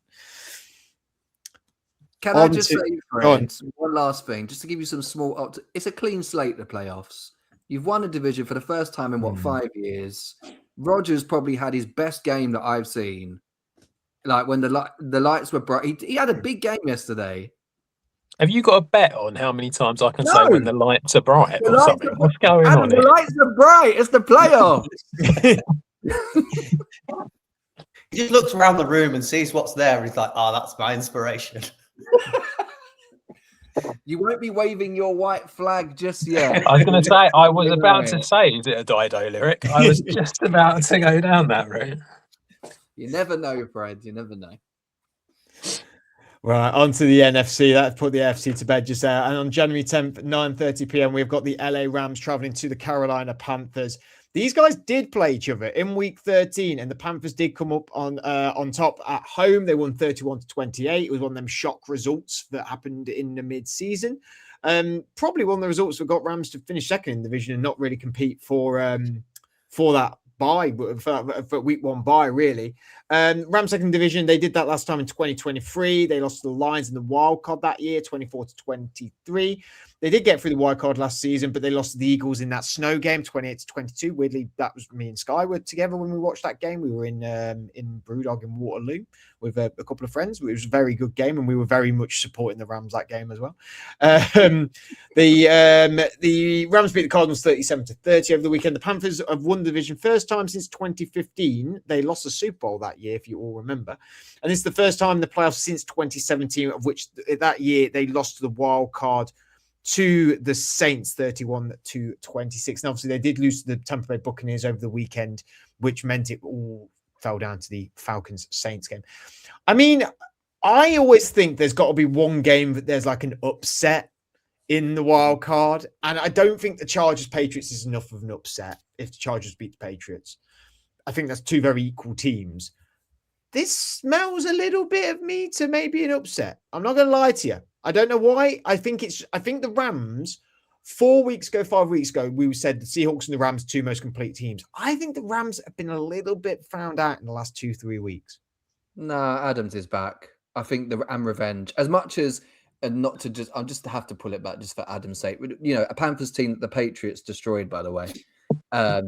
Can I just say, friends, one last thing, just to give you some small... It's a clean slate, the playoffs. You've won a division for the first time in, 5 years? Rodgers probably had his best game that I've seen. Like, when the lights were bright. He had a big game yesterday. Have you got a bet on how many times I can say when the lights are bright or something? What's going on here? The lights are bright. It's the playoffs. He just looks around the room and sees what's there. And he's like, that's my inspiration. You won't be waving your white flag just yet. I was going to say, I was about to say, is it a Dido lyric? I was just about to go down that route. You never know, Fred. You never know. Right, on to the NFC. That put the AFC to bed just there. And on January 10th, 9:30 p.m., we've got the LA Rams traveling to the Carolina Panthers. These guys did play each other in week 13, and the Panthers did come up on top at home. They won 31-28. It was one of them shock results that happened in the mid-season. Probably one of the results that got Rams to finish second in the division and not really compete for that bye, for week 1 bye, really. Rams second division, they did that last time in 2023. They lost to the Lions in the wild card that year, 24-23. They did get through the wild card last season, but they lost to the Eagles in that snow game, 28-22. Weirdly, that was me and Sky were together when we watched that game. We were in Brewdog in Waterloo with a couple of friends. It was a very good game, and we were very much supporting the Rams that game as well. The Rams beat the Cardinals 37-30 over the weekend. The Panthers have won the division first time since 2015. They lost the Super Bowl that year, if you all remember. And it's the first time in the playoffs since 2017, of which that year they lost to the wild card to the Saints 31-26. And obviously they did lose to the Tampa Bay Buccaneers over the weekend, which meant it all fell down to the Falcons-Saints game. I mean, I always think there's got to be one game that there's like an upset in the wild card. And I don't think the Chargers-Patriots is enough of an upset if the Chargers beat the Patriots. I think that's two very equal teams. This smells a little bit of me to maybe an upset. I'm not going to lie to you. I don't know why. I think the Rams, 5 weeks ago, we said the Seahawks and the Rams, 2 most complete teams. I think the Rams have been a little bit found out in the last 2-3 weeks. No, Adams is back. I think and revenge. As much as, and not to just, I'll just have to pull it back just for Adam's sake. A Panthers team that the Patriots destroyed, by the way.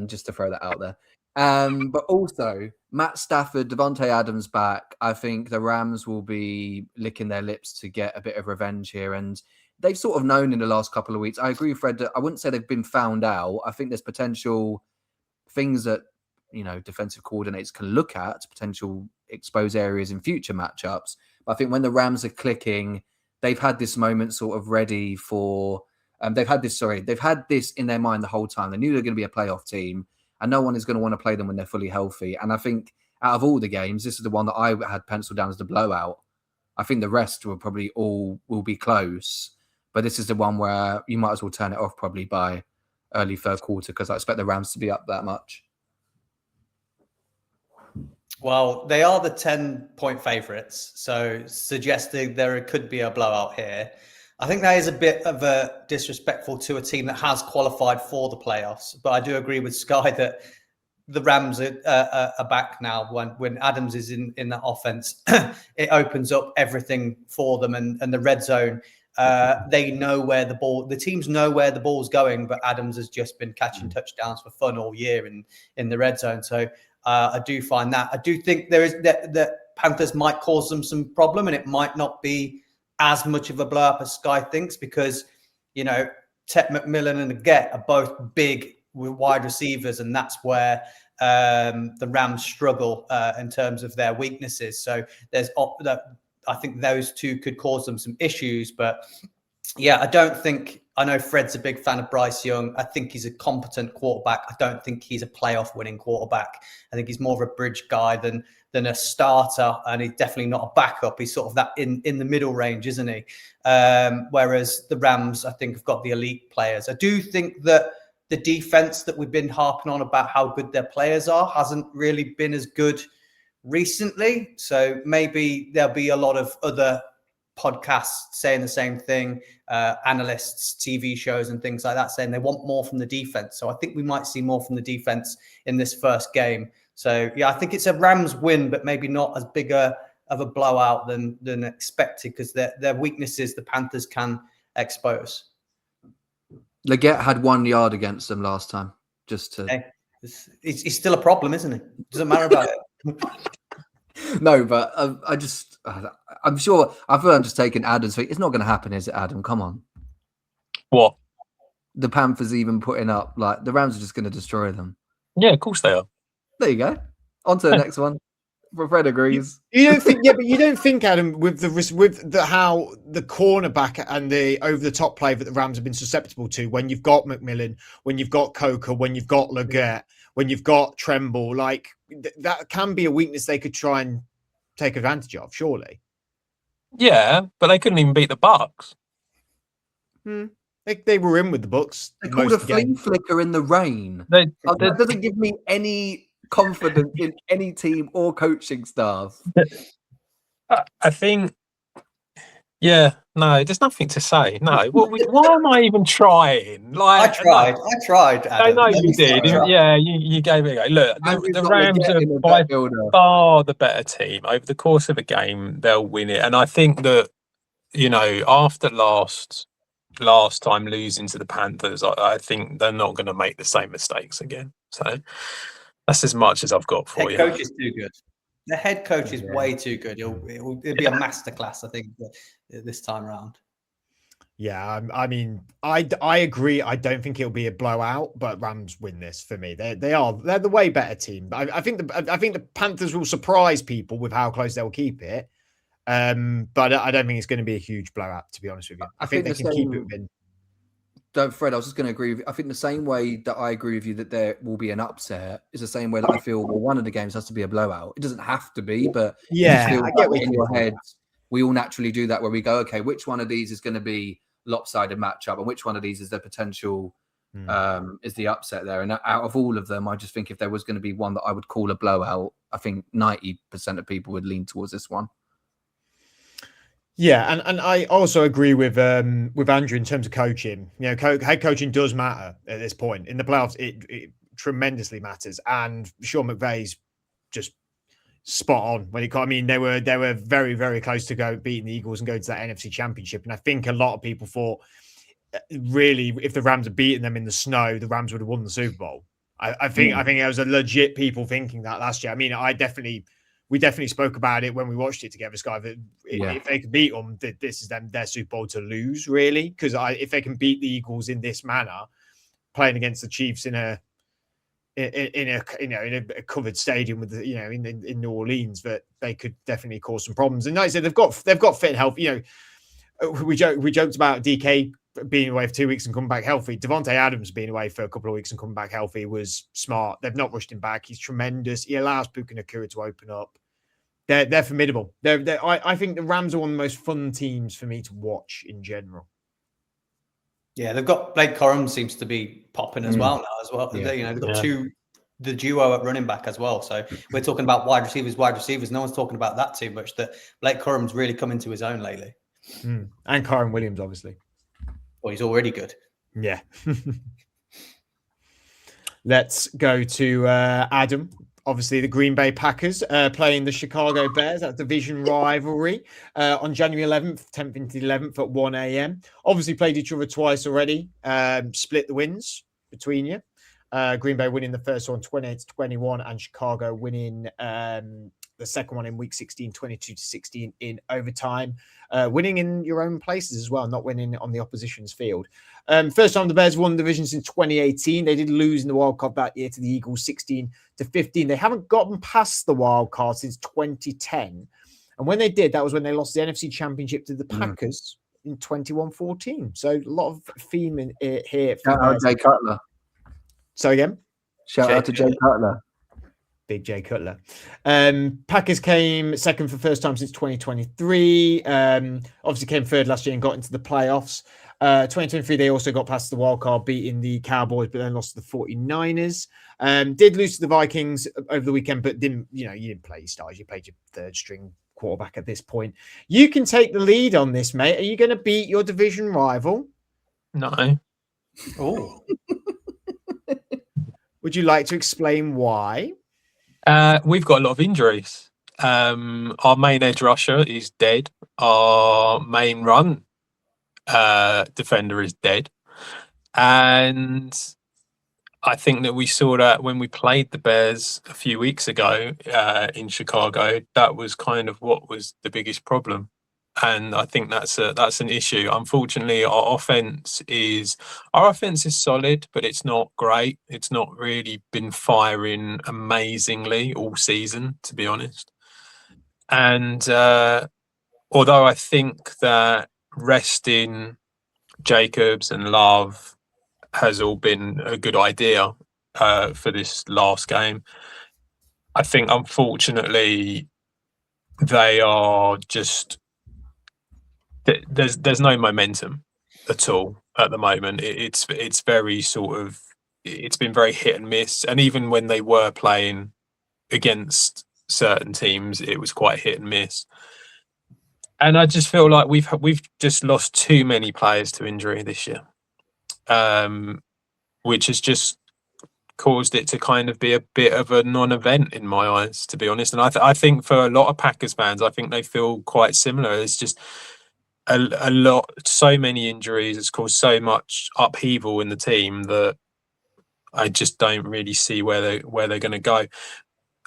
Just to throw that out there. But also Matt Stafford, Devontae Adams back. I think the Rams will be licking their lips to get a bit of revenge here. And they've sort of known in the last couple of weeks. I agree with Fred that I wouldn't say they've been found out. I think there's potential things that, defensive coordinators can look at, potential exposed areas in future matchups. But I think when the Rams are clicking, they've had this moment sort of ready for, they've had this in their mind the whole time. They knew they were going to be a playoff team. And no one is going to want to play them when they're fully healthy. And I think out of all the games, this is the one that I had penciled down as the blowout. I think the rest will probably all will be close, but this is the one where you might as well turn it off probably by early third quarter, because I expect the Rams to be up that much. Well, they are the 10-point favourites, so suggesting there could be a blowout here. I think that is a bit of a disrespectful to a team that has qualified for the playoffs. But I do agree with Sky that the Rams are back now. When Adams is in that offense, it opens up everything for them. And the red zone, they know where the teams know where the ball's going, but Adams has just been catching touchdowns for fun all year in the red zone. So I do find that. I do think that Panthers might cause them some problem, and it might not be as much of a blow up as Sky thinks, because, you know, Ted McMillan and Leggett are both big wide receivers, and that's where the Rams struggle in terms of their weaknesses. So I think those two could cause them some issues. But yeah, I know Fred's a big fan of Bryce Young. I think he's a competent quarterback. I don't think he's a playoff winning quarterback. I think he's more of a bridge guy than a starter, and he's definitely not a backup. He's sort of that in the middle range, isn't he? Whereas the Rams, I think, have got the elite players. I do think that the defense that we've been harping on about how good their players are hasn't really been as good recently. So maybe there'll be a lot of other podcasts saying the same thing, analysts, TV shows and things like that, saying they want more from the defense. So I think we might see more from the defense in this first game. So yeah, I think it's a Rams win, but maybe not as big of a blowout than expected, because their weaknesses the Panthers can expose. Leggett had 1 yard against them last time. Just to he's still a problem, isn't he? Doesn't matter about it. No, but I'm sure I feel I'm just taking Adam's feet. It's not going to happen, is it, Adam? Come on. What? The Panthers even putting up, like, the Rams are just going to destroy them. Yeah, of course they are. There you go. On to the next one. Fred agrees. You don't think, but you don't think, Adam, with how the cornerback and the over the top play that the Rams have been susceptible to, when you've got McMillan, when you've got Coker, when you've got Leggett, when you've got Tremble, like that can be a weakness they could try and take advantage of, surely. Yeah, but they couldn't even beat the Bucks. They were in with the Bucks. They called a flea flicker in the rain. That doesn't give me any confidence in any team or coaching staff. I think, yeah, no, there's nothing to say. No, why am I even trying? Like, I tried. Adam. I know you did. Yeah, you gave it a go. Look, the Rams are by far the better team. Over the course of a game, they'll win it. And I think that, you know, after last time losing to the Panthers, I think they're not going to make the same mistakes again. So that's as much as I've got for you. The coach is too good. The head coach is way too good. It'll be a masterclass, I think, this time around. Yeah, I mean, I agree. I don't think it'll be a blowout, but Rams win this for me. They're the way better team. I think the Panthers will surprise people with how close they'll keep it. But I don't think it's going to be a huge blowout, to be honest with you. I think they can keep it within. Fred, I was just going to agree with you. I think the same way that I agree with you that there will be an upset is the same way that I feel, well, one of the games has to be a blowout. It doesn't have to be, but yeah, I get what in your head, we all naturally do that, where we go, okay, which one of these is going to be lopsided matchup, and which one of these is the potential is the upset there. And out of all of them, I just think if there was going to be one that I would call a blowout, I think 90% of people would lean towards this one. Yeah, and I also agree with Andrew in terms of coaching. You know, head coaching does matter at this point in the playoffs. It tremendously matters, and Sean McVay's just spot on when it comes. I mean, they were very, very close to beating the Eagles and going to that NFC Championship. And I think a lot of people thought, really, if the Rams had beaten them in the snow, the Rams would have won the Super Bowl. I think there was a legit people thinking that last year. I mean, we definitely spoke about it when we watched it together, Sky. That if they could beat them, this is their Super Bowl to lose, really. Because if they can beat the Eagles in this manner, playing against the Chiefs in a covered stadium with in New Orleans, that they could definitely cause some problems. And like I said, they've got fit and healthy. You know, we joked about DK being away for 2 weeks and come back healthy. Devontae Adams being away for a couple of weeks and coming back healthy was smart. They've not rushed him back. He's tremendous. He allows Puka Nakua to open up. They're formidable. I think the Rams are one of the most fun teams for me to watch in general. Yeah, they've got Blake Corum seems to be popping as well now as well. Yeah. They've got the duo at running back as well. So we're talking about wide receivers. No one's talking about that too much. That Blake Corum's really come into his own lately. And Kyron Williams, obviously. Well, he's already good. Yeah. Let's go to Adam. Obviously, the Green Bay Packers playing the Chicago Bears. That division rivalry on January 11th, 10th into 11th at 1 a.m. Obviously, played each other twice already. Split the wins between you. Green Bay winning the first one 28-21, and Chicago winning the second one in week 16, 22-16 in overtime. Winning in your own places as well, not winning on the opposition's field. First time the Bears won the division since 2018. They did lose in the wild card that year to the Eagles 16-15. They haven't gotten past the wild card since 2010. And when they did, that was when they lost the NFC Championship to the Packers in 21-14. So a lot of theme in here. Shout out Jay Cutler. So again? Shout out to Jay Cutler. Big Jay Cutler. Packers came second for the first time since 2023. Obviously came third last year and got into the playoffs. 2023, they also got past the wild card, beating the Cowboys, but then lost to the 49ers. Did lose to the Vikings over the weekend, but you didn't play your stars. You played your third string quarterback at this point. You can take the lead on this, mate. Are you going to beat your division rival? No. Oh. Would you like to explain why? We've got a lot of injuries. Our main edge rusher is dead. Our main run defender is dead. And I think that we saw that when we played the Bears a few weeks ago in Chicago. That was kind of what was the biggest problem. And I think that's an issue. Unfortunately, our offense is solid, but it's not great. It's not really been firing amazingly all season, to be honest. And although I think that resting Jacobs and Love has all been a good idea for this last game, I think unfortunately they are just. There's no momentum at all at the moment. It's very sort of, it's been very hit and miss. And even when they were playing against certain teams, it was quite hit and miss. And I just feel like we've just lost too many players to injury this year, which has just caused it to kind of be a bit of a non-event in my eyes, to be honest. And I think for a lot of Packers fans, I think they feel quite similar. It's just a lot, so many injuries. It's caused so much upheaval in the team that I just don't really see where they're going to go.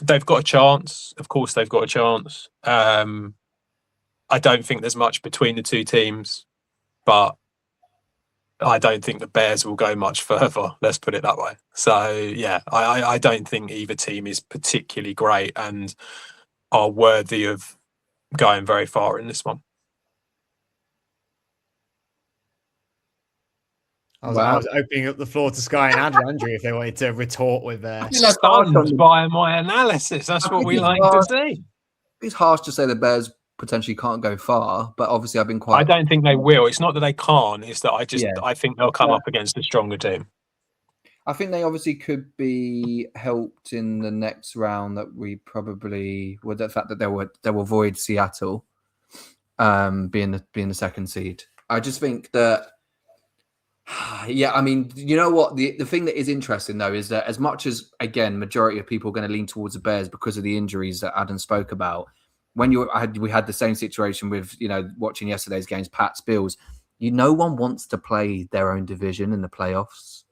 They've got a chance, of course. They've got a chance. I don't think there's much between the two teams, but I don't think the Bears will go much further. Let's put it that way. So yeah, I don't think either team is particularly great and are worthy of going very far in this one. I was opening up the floor to Sky and Andrew if they wanted to retort with stunned by my analysis. That's what we like to see. It's harsh to say the Bears potentially can't go far, but obviously I've been quite. I don't think they will. It's not that they can't. It's that I think they'll come up against a stronger team. I think they obviously could be helped in the next round. That we probably with the fact that they will avoid Seattle, being the second seed. I just think that. Yeah, I mean, you know what? The thing that is interesting, though, is that as much as, again, majority of people are going to lean towards the Bears because of the injuries that Adam spoke about, when we had the same situation with, watching yesterday's games, Pats, Bills, no one wants to play their own division in the playoffs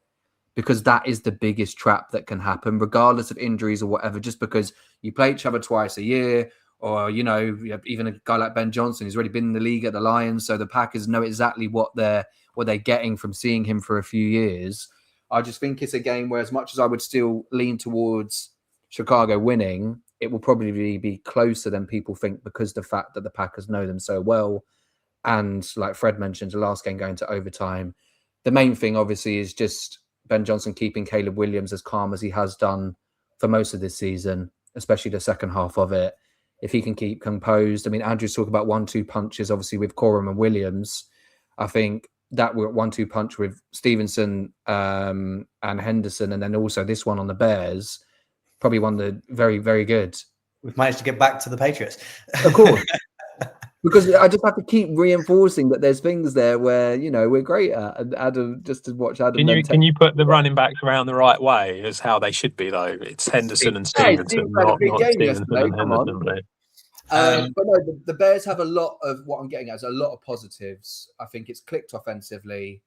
because that is the biggest trap that can happen, regardless of injuries or whatever, just because you play each other twice a year or, even a guy like Ben Johnson who's already been in the league at the Lions, so the Packers know exactly what they're getting from seeing him for a few years. I just think it's a game where, as much as I would still lean towards Chicago winning, it will probably be closer than people think because the fact that the Packers know them so well. and like Fred mentioned, the last game going to overtime. The main thing, obviously, is just Ben Johnson keeping Caleb Williams as calm as he has done for most of this season, especially the second half of it. If he can keep composed, I mean, Andrew's talking about 1-2 punches, obviously with Coram and Williams. I think that 1-2 punch with Stevenson and Henderson, and then also this one on the Bears, probably one that very, very good. We've managed to get back to the Patriots. Of course. Because I just have to keep reinforcing that there's things there where, you know, we're great at. And Adam, just to watch Adam. Can you put the running backs around the right way as how they should be, though? It's Henderson and Stevenson, not Stevenson and Henderson. But no, the Bears have a lot of what I'm getting at is a lot of positives. I think it's clicked offensively,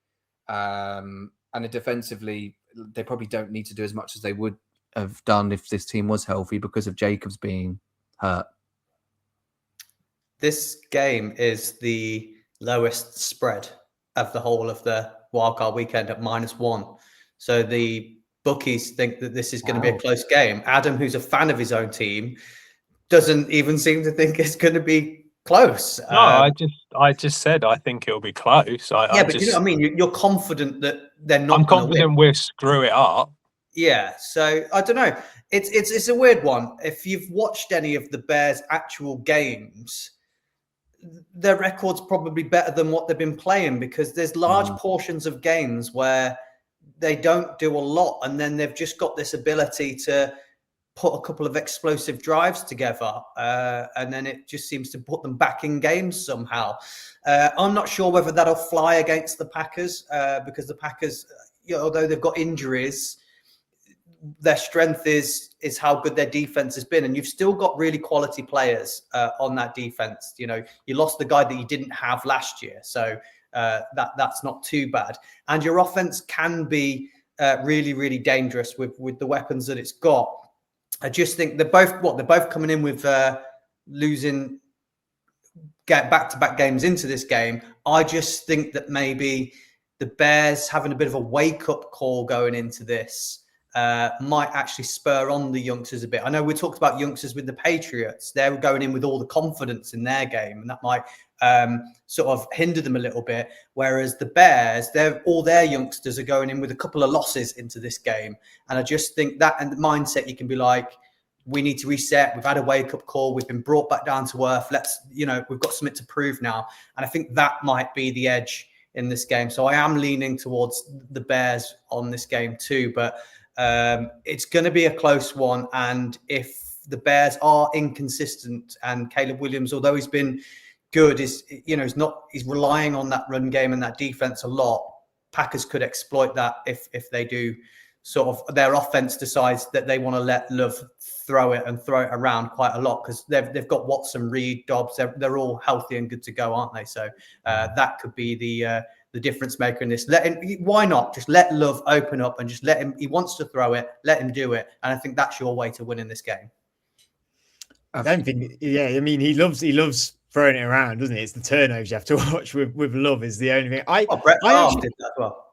and defensively, they probably don't need to do as much as they would have done if this team was healthy because of Jacobs being hurt. This game is the lowest spread of the whole of the wildcard weekend at -1. So the bookies think that this is going to be a close game. Adam, who's a fan of his own team, doesn't even seem to think it's going to be close. No, I just said I think it'll be close. But you know what I mean? You're confident that they're not. I'm confident we'll screw it up. Yeah, so I don't know. It's a weird one. If you've watched any of the Bears' actual games, their record's probably better than what they've been playing because there's large portions of games where they don't do a lot, and then they've just got this ability to put a couple of explosive drives together, and then it just seems to put them back in games somehow. I'm not sure whether that'll fly against the Packers because the Packers, although they've got injuries, their strength is how good their defense has been, and you've still got really quality players on that defense. You know, you lost the guy that you didn't have last year, so that's not too bad. And your offense can be really, really dangerous with the weapons that it's got. I just think they're both coming in with losing back-to-back games into this game. I just think that maybe the Bears having a bit of a wake-up call going into this might actually spur on the youngsters a bit. I know we talked about youngsters with the Patriots. They're going in with all the confidence in their game, and that might sort of hinder them a little bit. Whereas the Bears, all their youngsters are going in with a couple of losses into this game. And I just think that and the mindset, you can be like, we need to reset. We've had a wake-up call. We've been brought back down to earth. We've got something to prove now. And I think that might be the edge in this game. So I am leaning towards the Bears on this game too. But it's going to be a close one. And if the Bears are inconsistent and Caleb Williams, although he's been good, he's relying on that run game and that defense a lot, Packers could exploit that if they do sort of their offense decides that they want to let Love throw it around quite a lot because they've got Watson, Reed, Dobbs, they're all healthy and good to go, aren't they? So that could be the difference maker in this. Why not just let Love open up and just let him? He wants to throw it, let him do it, and I think that's your way to win in this game. I don't think. Yeah, I mean, he loves throwing it around, doesn't he? It's the turnovers you have to watch with Love is the only thing. Brett Favre did that as well.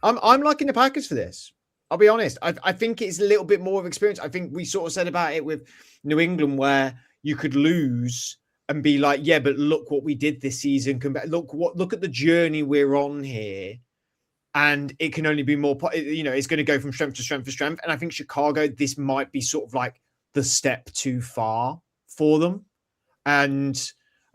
I'm liking the Packers for this. I'll be honest. I think it's a little bit more of experience. I think we sort of said about it with New England where you could lose and be like, yeah, but look what we did this season. Look at the journey we're on here. And it can only be more, it's going to go from strength to strength to strength. And I think Chicago, this might be sort of like the step too far for them. And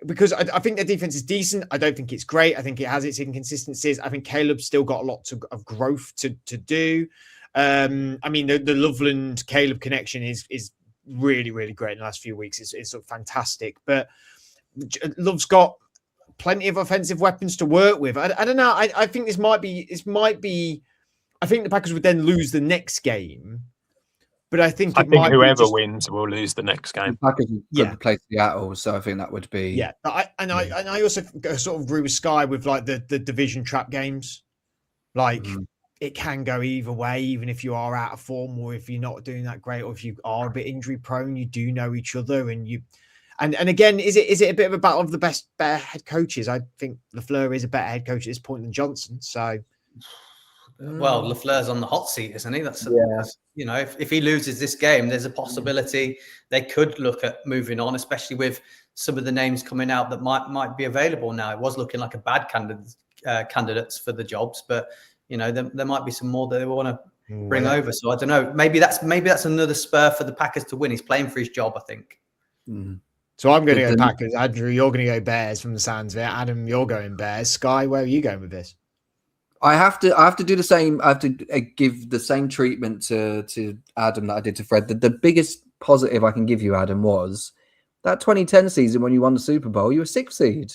because I think their defense is decent. I don't think it's great. I think it has its inconsistencies. I think Caleb's still got a lot of growth to do. I mean, the Loveland Caleb connection is really, really great in the last few weeks. It's sort of fantastic. But Love's got plenty of offensive weapons to work with. I don't know. I think this might be. I think the Packers would then lose the next game. But I think whoever wins will lose the next game. The Packers could play Seattle, so I think that would be. Yeah, I also sort of agree with Sky with like the division trap games. Like it can go either way, even if you are out of form or if you're not doing that great, or if you are a bit injury prone. You do know each other, and again, is it a bit of a battle of the better head coaches? I think LaFleur is a better head coach at this point than Johnson. So. Well, LaFleur's on the hot seat, isn't he? That's if he loses this game, there's a possibility they could look at moving on, especially with some of the names coming out that might be available now. It was looking like a bad candidates for the jobs, but there might be some more that they want to bring over. So I don't know. Maybe that's another spur for the Packers to win. He's playing for his job, I think. Mm. So I'm going to go Packers. Andrew, you're going to go Bears from the sounds of it. Adam, you're going Bears. Sky, where are you going with this? I have to do the same. I have to give the same treatment to Adam that I did to Fred. The biggest positive I can give you, Adam, was that 2010 season when you won the Super Bowl. You were 6th seed.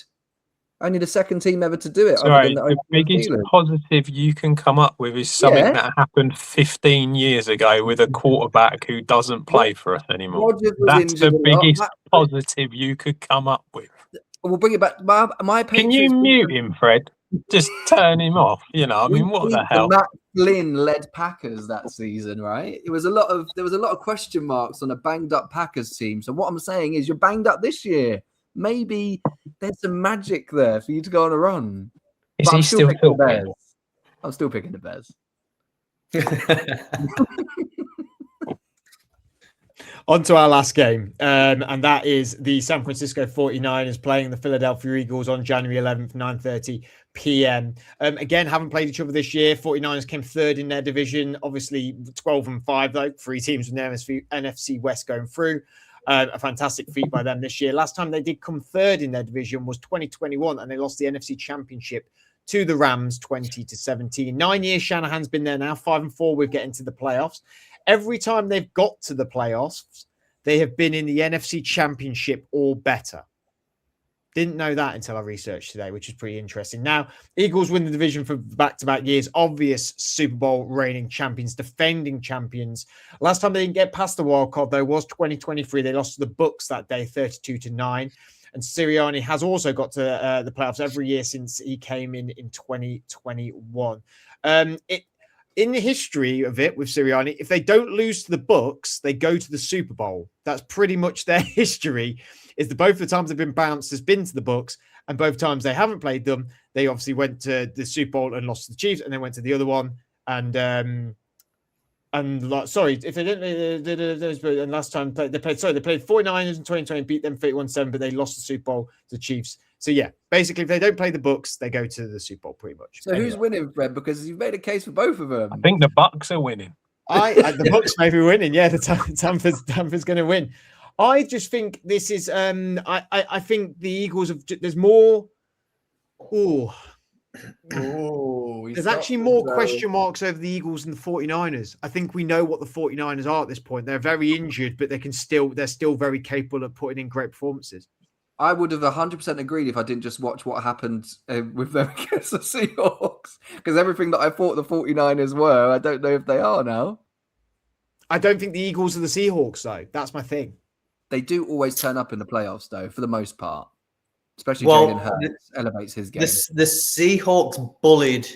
Only the second team ever to do it. Sorry, the biggest positive you can come up with is something that happened 15 years ago with a quarterback who doesn't play for us anymore. That's the biggest positive you could come up with. We'll bring it back. My Can you mute him, Fred? Just turn him off. I mean, what the hell? Matt Flynn led Packers that season, right? There was a lot of question marks on a banged up Packers team. So what I'm saying is, you're banged up this year. Maybe there's some magic there for you to go on a run. Is he still picking the Bears? I'm still picking the Bears. On to our last game, and that is the San Francisco 49ers playing the Philadelphia Eagles on January 11th, 9:30 p.m. Again, haven't played each other this year. 49ers came third in their division, obviously 12-5, though, 3 teams from the NFC West going through. A fantastic feat by them this year. Last time they did come third in their division was 2021, and they lost the NFC Championship to the Rams 20-17. 9 years Shanahan's been there now, 5-4 with getting to the playoffs. Every time they've got to the playoffs, they have been in the NFC Championship or better. Didn't know that until I researched today, which is pretty interesting. Now, Eagles win the division for back-to-back years. Obvious Super Bowl reigning champions, defending champions. Last time they didn't get past the wild card, though, was 2023. They lost to the Bucs that day, 32-9. And Sirianni has also got to the playoffs every year since he came in 2021. In the history of it with Sirianni, if they don't lose to the Bucs, they go to the Super Bowl. That's pretty much their history. Is that both the times they've been bounced has been to the Bucs, and both times they haven't played them, they obviously went to the Super Bowl and lost to the Chiefs, and then went to the other one. And sorry, if they didn't, and last time they played 49ers in 2020, beat them 31-7, but they lost the Super Bowl to the Chiefs. So yeah, basically, if they don't play the Bucs, they go to the Super Bowl pretty much. So who's winning, Fred? Because you've made a case for both of them. I think the Bucs are winning. The Bucs may be winning. Yeah, Tampa's going to win. I just think this is. I think the Eagles have. There's more. There's actually more question marks over the Eagles than the 49ers. I think we know what the 49ers are at this point. They're very injured, but they're still very capable of putting in great performances. I would have 100% agreed if I didn't just watch what happened with them against the Seahawks. Because everything that I thought the 49ers were, I don't know if they are now. I don't think the Eagles are the Seahawks, though. That's my thing. They do always turn up in the playoffs, though, for the most part. Especially Jalen Hurts elevates his game. The Seahawks bullied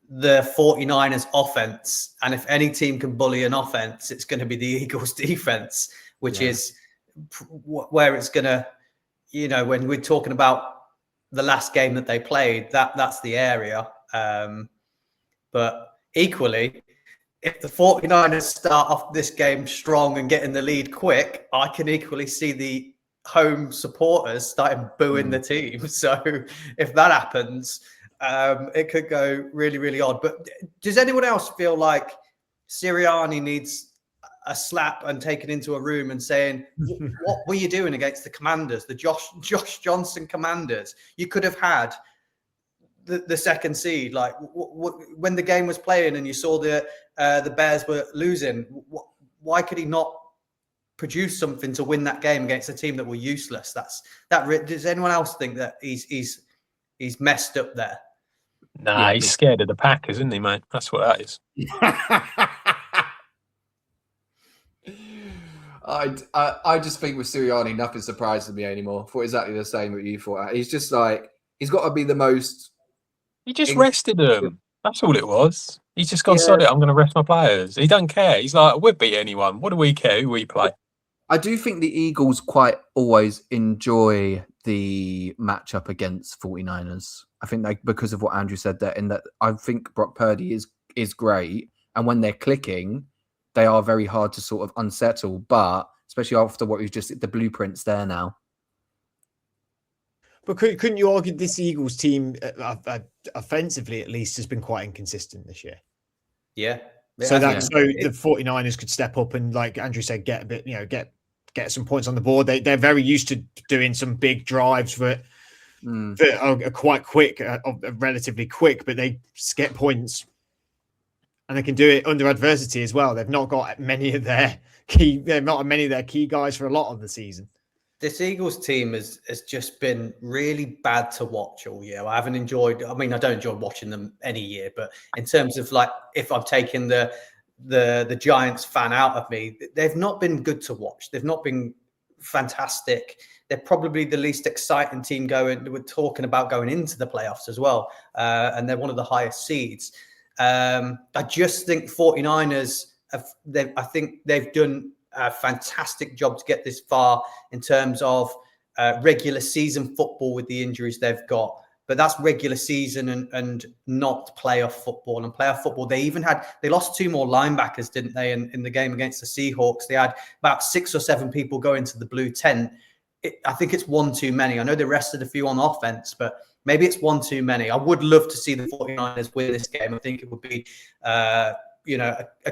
the 49ers offense. And if any team can bully an offense, it's going to be the Eagles defense, which is where it's going to... when we're talking about the last game that they played, that's the area. But equally, if the 49ers start off this game strong and get in the lead quick, I can equally see the home supporters starting booing the team. So if that happens, it could go really, really odd. But does anyone else feel like Sirianni needs a slap and taken into a room and saying, what were you doing against the Commanders, the Josh Johnson Commanders? You could have had the second seed. Like when the game was playing and you saw the Bears were losing, why could he not produce something to win that game against a team that were useless? Does anyone else think that he's messed up there? Nah, he's scared of the Packers, isn't he, mate? That's what that is. I just think with Sirianni, nothing surprises me anymore. I thought exactly the same what you thought. He's just like, he's got to be the most... He just rested them. That's all it was. He's just gone, sorry, I'm going to rest my players. He doesn't care. He's like, we'll beat anyone. What do we care who we play? I do think the Eagles quite always enjoy the matchup against 49ers. I think because of what Andrew said there, in that I think Brock Purdy is great. And when they're clicking, they are very hard to sort of unsettle, but especially after what we've just, the blueprint's there now. But couldn't you argue this Eagles team, offensively at least, has been quite inconsistent this year? Yeah. So the 49ers could step up and, like Andrew said, get a bit, get some points on the board. They're very used to doing some big drives that are quite quick, relatively quick, but they get points, and they can do it under adversity as well. They've not got many of their key guys for a lot of the season. This Eagles team has just been really bad to watch all year. I haven't enjoyed. I mean, I don't enjoy watching them any year, but in terms of like, if I'm taking the Giants fan out of me, they've not been good to watch. They've not been fantastic. They're probably the least exciting team going. We're talking about going into the playoffs as well, and they're one of the highest seeds. I just think 49ers. I think they've done a fantastic job to get this far in terms of regular season football with the injuries they've got. But that's regular season and not playoff football. And playoff football, they lost 2 more linebackers, didn't they? In the game against the Seahawks, they had about 6 or 7 people go into the blue tent. I think it's one too many. I know they rested a few on offense, but maybe it's one too many. I would love to see the 49ers win this game. I think it would be, a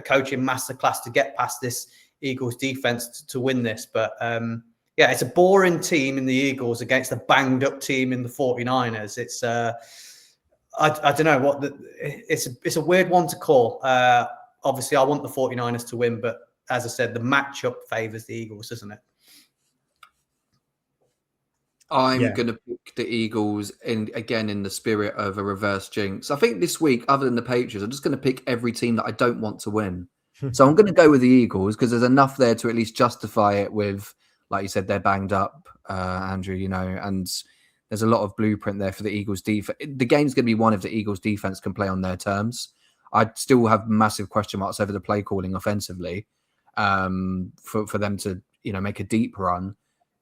coaching masterclass to get past this Eagles defense to win this. But it's a boring team in the Eagles against a banged up team in the 49ers. It's I don't know it's a weird one to call. Obviously I want the 49ers to win, but as I said, the matchup favors the Eagles, doesn't it? I'm going to pick the Eagles in the spirit of a reverse jinx. I think this week, other than the Patriots, I'm just going to pick every team that I don't want to win. So I'm going to go with the Eagles because there's enough there to at least justify it with, like you said, they're banged up, Andrew, and there's a lot of blueprint there for the Eagles defense. The game's going to be one if the Eagles defense can play on their terms. I still have massive question marks over the play calling offensively for them to, make a deep run.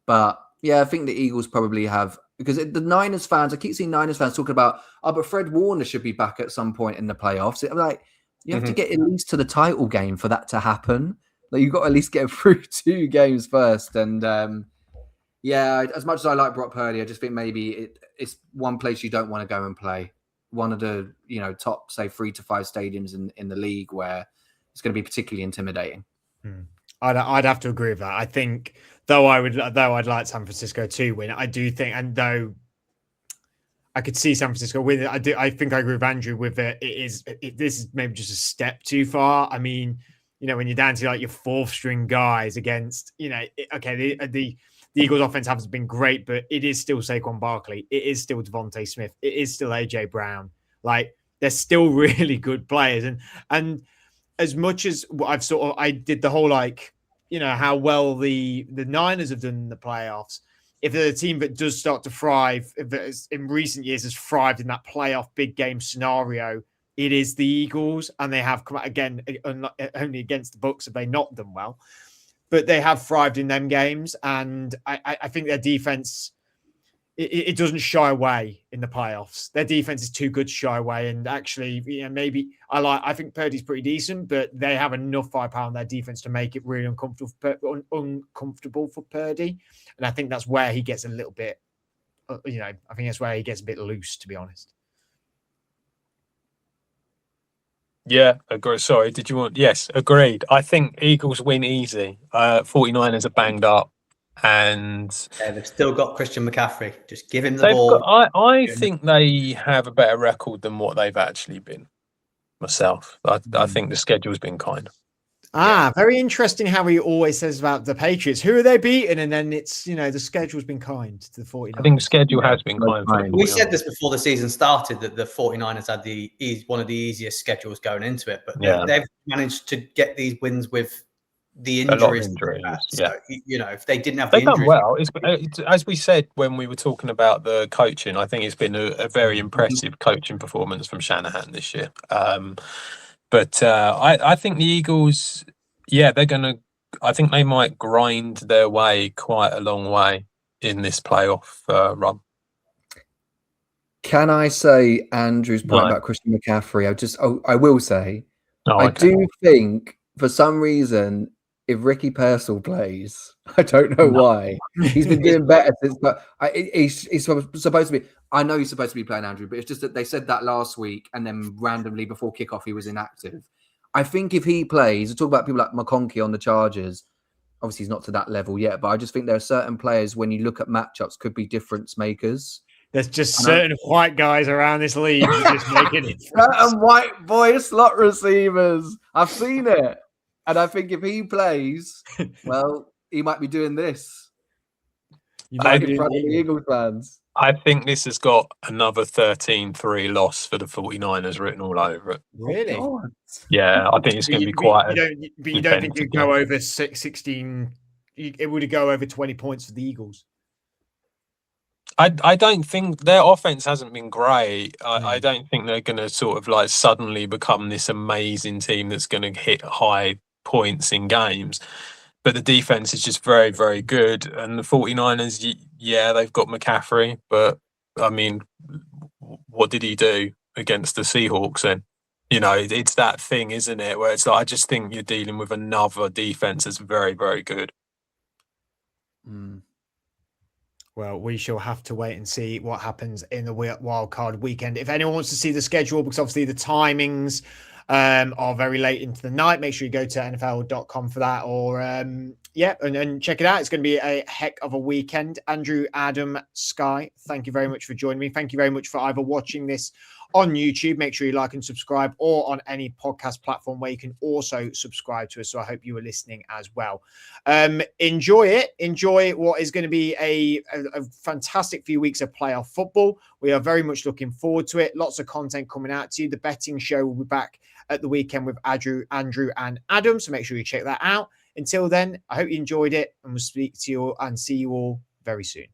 But yeah, I think the Eagles probably have, because the Niners fans, I keep seeing Niners fans talking about, but Fred Warner should be back at some point in the playoffs. I'm like, you have to get at least to the title game for that to happen. Like, you've got to at least get through 2 games first. And as much as I like Brock Purdy, I just think maybe it's one place you don't want to go and play. One of the top, say, 3 to 5 stadiums in the league where it's going to be particularly intimidating. I'd have to agree with that. I think I'd like San Francisco to win, I do think, and though I could see San Francisco win it, I think I agree with Andrew with it. This is maybe just a step too far. I mean, when you're down to like your 4th string guys against, the Eagles offense hasn't been great, but it is still Saquon Barkley. It is still Devontae Smith. It is still AJ Brown. Like, they're still really good players. And as much as I did the whole, how well the Niners have done in the playoffs, if they're a team that does start to thrive, that in recent years has thrived in that playoff big game scenario, it is the Eagles. And they have come out again, only against the Bucs have they not done well, but they have thrived in them games. And I think their defense, it doesn't shy away in the playoffs. Their defense is too good to shy away. And actually, maybe I think Purdy's pretty decent, but they have enough firepower on their defense to make it really uncomfortable for Purdy. And I think that's where he gets a little bit, I think that's where he gets a bit loose, to be honest. Yeah, agree. Sorry, did you want? Yes, agreed. I think Eagles win easy. 49ers are banged up. And they've still got Christian McCaffrey. Just give him the ball. I think they have a better record than what they've actually been. Myself, I think the schedule's been kind. Very interesting how he always says about the Patriots. Who are they beating? And then it's, the schedule's been kind to the 49ers. I think the schedule has been kind. We said this before the season started, that the 49ers had one of the easiest schedules going into it, but they've managed to get these wins with the injuries. So, if they didn't have the injuries, done well. It's, as we said when we were talking about the coaching, I think it's been a very impressive coaching performance from Shanahan this year. But I think the Eagles, I think they might grind their way quite a long way in this playoff run. Can I say Andrew's point about Christian McCaffrey? I will say, I do think for some reason, if Ricky Purcell plays, I don't know why. He's been doing better since, but he's supposed to be. I know he's supposed to be playing Andrew, but it's just that they said that last week, and then randomly before kickoff he was inactive. I think if he plays, we talk about people like McConkey on the Chargers. Obviously, he's not to that level yet, but I just think there are certain players when you look at matchups could be difference makers. There's just certain white guys around this league who just making it. Certain white boy slot receivers. I've seen it. And I think if he plays, well, he might be doing this. You might be in front of the Eagles fans. I think this has got another 13-3 loss for the 49ers written all over it. Really? Oh, Yeah, I think it's going to be quite. You don't think it'd go over 16? It would go over 20 points for the Eagles. I don't think their offense hasn't been great. I don't think they're going to sort of like suddenly become this amazing team that's going to hit high points in games. But the defense is just very, very good. And the 49ers, yeah, they've got McCaffrey. But, I mean, what did he do against the Seahawks then? You know, it's that thing, isn't it? Where it's like, I just think you're dealing with another defense that's very, very good. Well, we shall have to wait and see what happens in the wild card weekend. If anyone wants to see the schedule, because obviously the timings are very late into the night, make sure you go to NFL.com for that, or and check it out. It's going to be a heck of a weekend. Andrew, Adam, Sky, thank you very much for joining me. Thank you very much for either watching this on YouTube. Make sure you like and subscribe, or on any podcast platform where you can also subscribe to us. So I hope you were listening as well. Enjoy it. Enjoy what is going to be a fantastic few weeks of playoff football. We are very much looking forward to it. Lots of content coming out to you. The betting show will be back at the weekend with Andrew, and Adam. So make sure you check that out. Until then, I hope you enjoyed it, and we'll speak to you and see you all very soon.